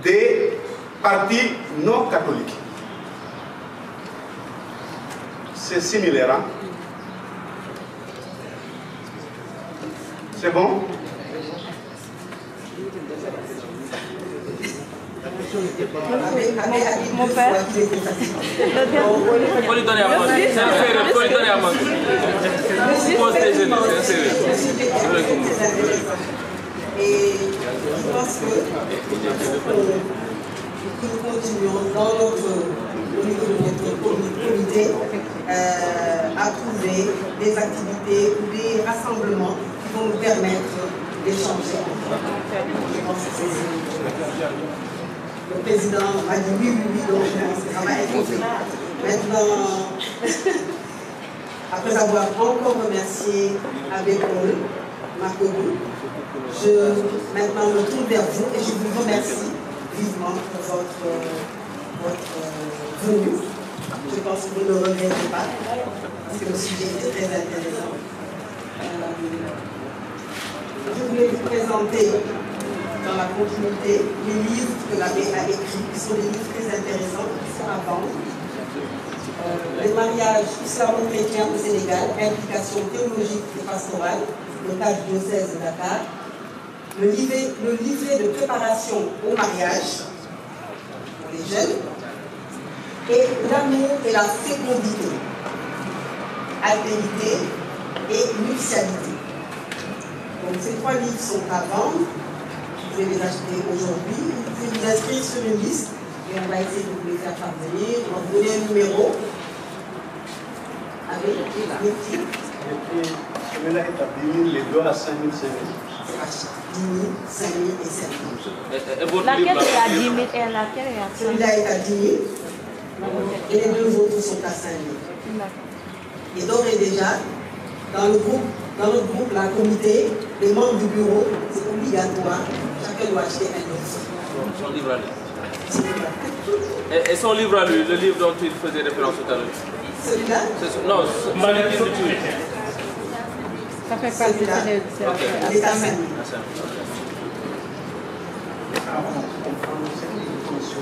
Speaker 1: des partis non catholiques. C'est similaire, hein? C'est bon?
Speaker 15: Mon père.
Speaker 17: Faut lui donner à manger. C'est un sérieux, faut lui donner à manger. Pose déjeuner, c'est un sérieux.
Speaker 3: Et je pense que nous continuons au niveau de notre comité à trouver des activités ou des rassemblements qui vont nous permettre d'échanger. Je pense que c'est le président a dit oui, donc je pense que ça va être fait. Maintenant, après avoir encore remercié Abbé Paul, Makodou, je maintenant me tourne vers vous et je vous remercie vivement pour votre venue. Je pense que vous ne regrettez pas, parce que le sujet est très intéressant. Je voulais vous présenter dans la continuité les livres que l'abbé a écrits, qui sont des livres très intéressants, qui sont à vendre. Les mariages islamo-chrétiens au Sénégal, implication théologique et pastorale, le cas du diocèse de Dakar. Le livret de préparation au mariage pour les jeunes, et l'amour et la fécondité, altérité et nuptialité. Donc ces 3 livres sont à vendre. Vous pouvez les acheter aujourd'hui. Vous pouvez vous inscrire sur une liste et on va essayer de vous les faire parvenir. On va vous donner un numéro avec les petits.
Speaker 1: Celui-là est à 10 000, les deux à 5 000, 5 000.
Speaker 3: 10 000, 5 000 et 7 000.
Speaker 15: Laquelle est à 10 000 et laquelle est à 5 000?
Speaker 3: Celui-là est à 10 000 et les 2 autres sont à 5 000. Et d'ores et déjà, dans notre groupe, la comité, les membres du bureau, c'est obligatoire. Chacun doit acheter un livre.
Speaker 17: Son livre à lui. Et son livre à lui, le livre dont il faisait référence tout à l'heure.
Speaker 3: Celui-là?
Speaker 17: Non,
Speaker 15: ça fait partie de
Speaker 3: l'État saint.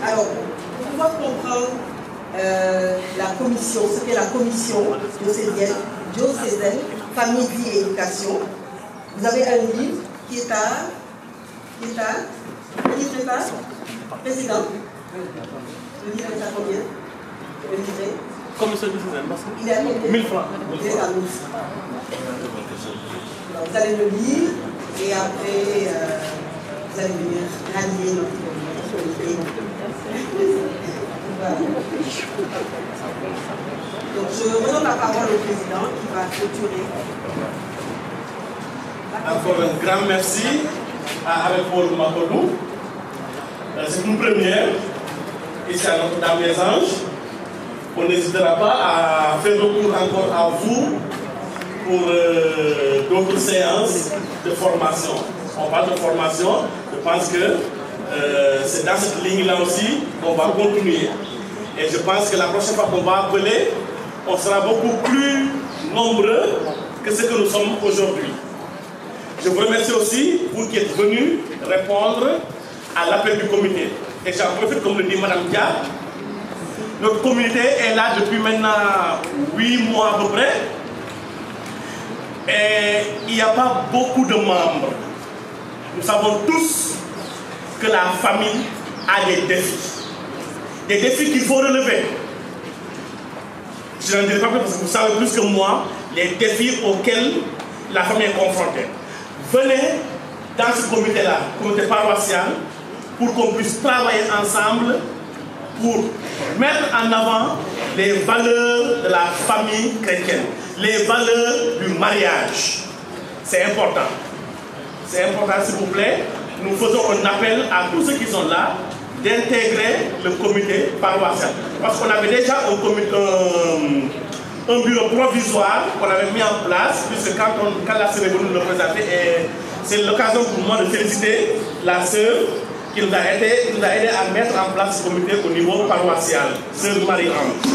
Speaker 3: Alors, pour pouvoir comprendre la commission, ce qu'est la commission diocésaine, famille, vie et éducation, vous avez un livre qui est à président. Le livre est à combien? Le livret?
Speaker 14: Commission diocésaine,
Speaker 3: il est à combien?
Speaker 14: 1000 francs.
Speaker 3: Il est à 1000 francs. Alors, vous allez le lire et après vous allez venir rallier notre comité. Voilà. Donc je redonne la parole au président qui va clôturer.
Speaker 14: Encore un grand merci à Abbé Paul Makodou. C'est une première ici à Notre-Dame des Anges. On n'hésitera pas à faire recours encore à vous pour d'autres séances de formation. On parle de formation, je pense que c'est dans cette ligne-là aussi qu'on va continuer. Et je pense que la prochaine fois qu'on va appeler, on sera beaucoup plus nombreux que ce que nous sommes aujourd'hui. Je vous remercie aussi, vous qui êtes venus répondre à l'appel du comité. Et j'en profite, comme le dit Mme Dia, notre comité est là depuis maintenant 8 mois à peu près. Et il n'y a pas beaucoup de membres. Nous savons tous que la famille a des défis. Des défis qu'il faut relever. Je n'en dirai pas plus parce que vous savez plus que moi les défis auxquels la famille est confrontée. Venez dans ce comité-là, comité paroissial, pour qu'on puisse travailler ensemble pour mettre en avant les valeurs de la famille chrétienne, les valeurs du mariage. C'est important. C'est important, s'il vous plaît. Nous faisons un appel à tous ceux qui sont là d'intégrer le comité paroissial. Parce qu'on avait déjà un bureau provisoire qu'on avait mis en place, puisque quand la sœur est venue nous le présenter, c'est l'occasion pour moi de féliciter la sœur qui nous a aidé à mettre en place ce comité au niveau paroissial, sœur Marie-Ange.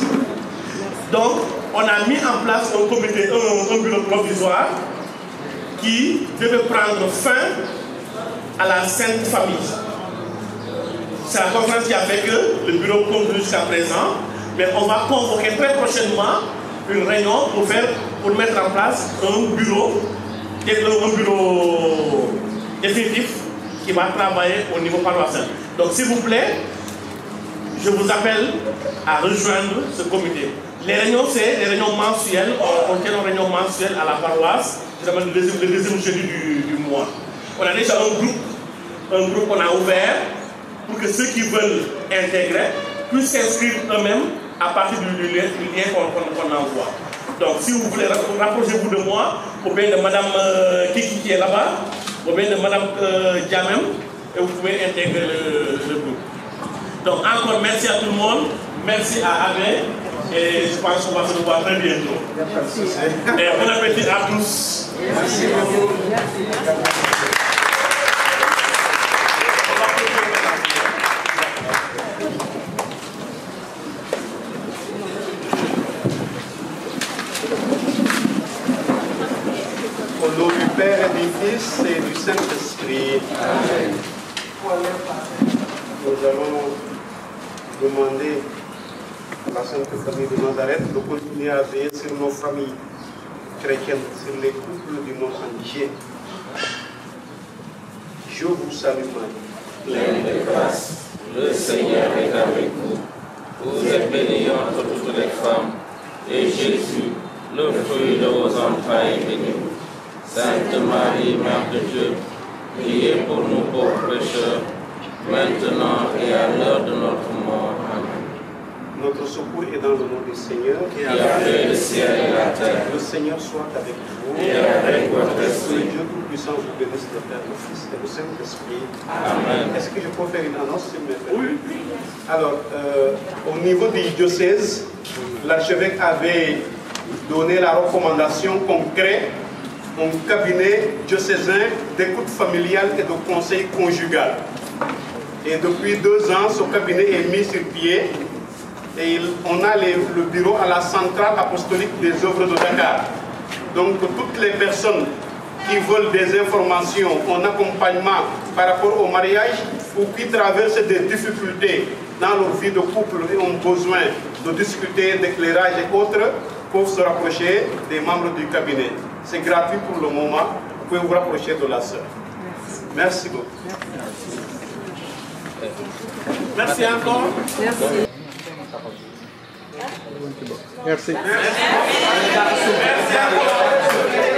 Speaker 14: Donc, on a mis en place un comité, un bureau provisoire qui devait prendre fin à la Sainte Famille. C'est la conférence qui a fait que le bureau continue jusqu'à présent, mais on va convoquer très prochainement une réunion pour mettre en place un bureau définitif qui va travailler au niveau paroissial. Donc s'il vous plaît, je vous appelle à rejoindre ce comité. Les réunions, c'est des réunions mensuelles. On tient une réunion mensuelle à la paroisse, le deuxième jeudi du mois. On a déjà un groupe qu'on a ouvert pour que ceux qui veulent intégrer puissent s'inscrire eux-mêmes à partir du lien qu'on envoie. Donc si vous voulez, rapprochez-vous de moi, ou bien de Madame Kiki qui est là-bas, ou bien de Madame Diamem, et vous pouvez intégrer le groupe. Donc encore merci à tout le monde, merci à Abbé, et je pense qu'on va se revoir très bientôt. Et bon appétit à tous. Merci beaucoup.
Speaker 1: Au nom du Père et du Fils et du Saint-Esprit. Amen. Nous allons demander à la Sainte Famille de Nazareth de continuer à veiller sur nos familles chrétiennes, sur les couples du monde entier. Je vous salue Marie.
Speaker 2: Pleine de grâce, le Seigneur est avec vous. Vous êtes bénie entre toutes les femmes, et Jésus, le fruit de vos entrailles, est béni. Sainte Marie, Mère de Dieu, priez pour nous pauvres pécheurs, maintenant et à l'heure de notre mort. Amen.
Speaker 1: Notre secours est dans le nom du Seigneur
Speaker 2: qui a fait le ciel et la terre.
Speaker 1: Le Seigneur soit avec vous.
Speaker 2: Et avec votre esprit.
Speaker 1: Dieu Tout-Puissant vous bénisse, le Père, le Fils et le Saint-Esprit.
Speaker 2: Amen.
Speaker 1: Est-ce que je peux faire une annonce s'il me plaît? Oui. Alors, au niveau du diocèse, l'archevêque avait donné la recommandation qu'on crée un cabinet diocésain d'écoute familiale et de conseil conjugal. Et depuis 2 ans, ce cabinet est mis sur pied et on a le bureau à la centrale apostolique des œuvres de Dakar. Donc toutes les personnes qui veulent des informations en accompagnement par rapport au mariage ou qui traversent des difficultés dans leur vie de couple et ont besoin de discuter, d'éclairage et autres, peuvent se rapprocher des membres du cabinet. C'est gratuit pour le moment. Vous pouvez vous rapprocher de la sœur. Merci beaucoup.
Speaker 14: Merci encore.
Speaker 13: Merci. Merci.
Speaker 14: Merci encore.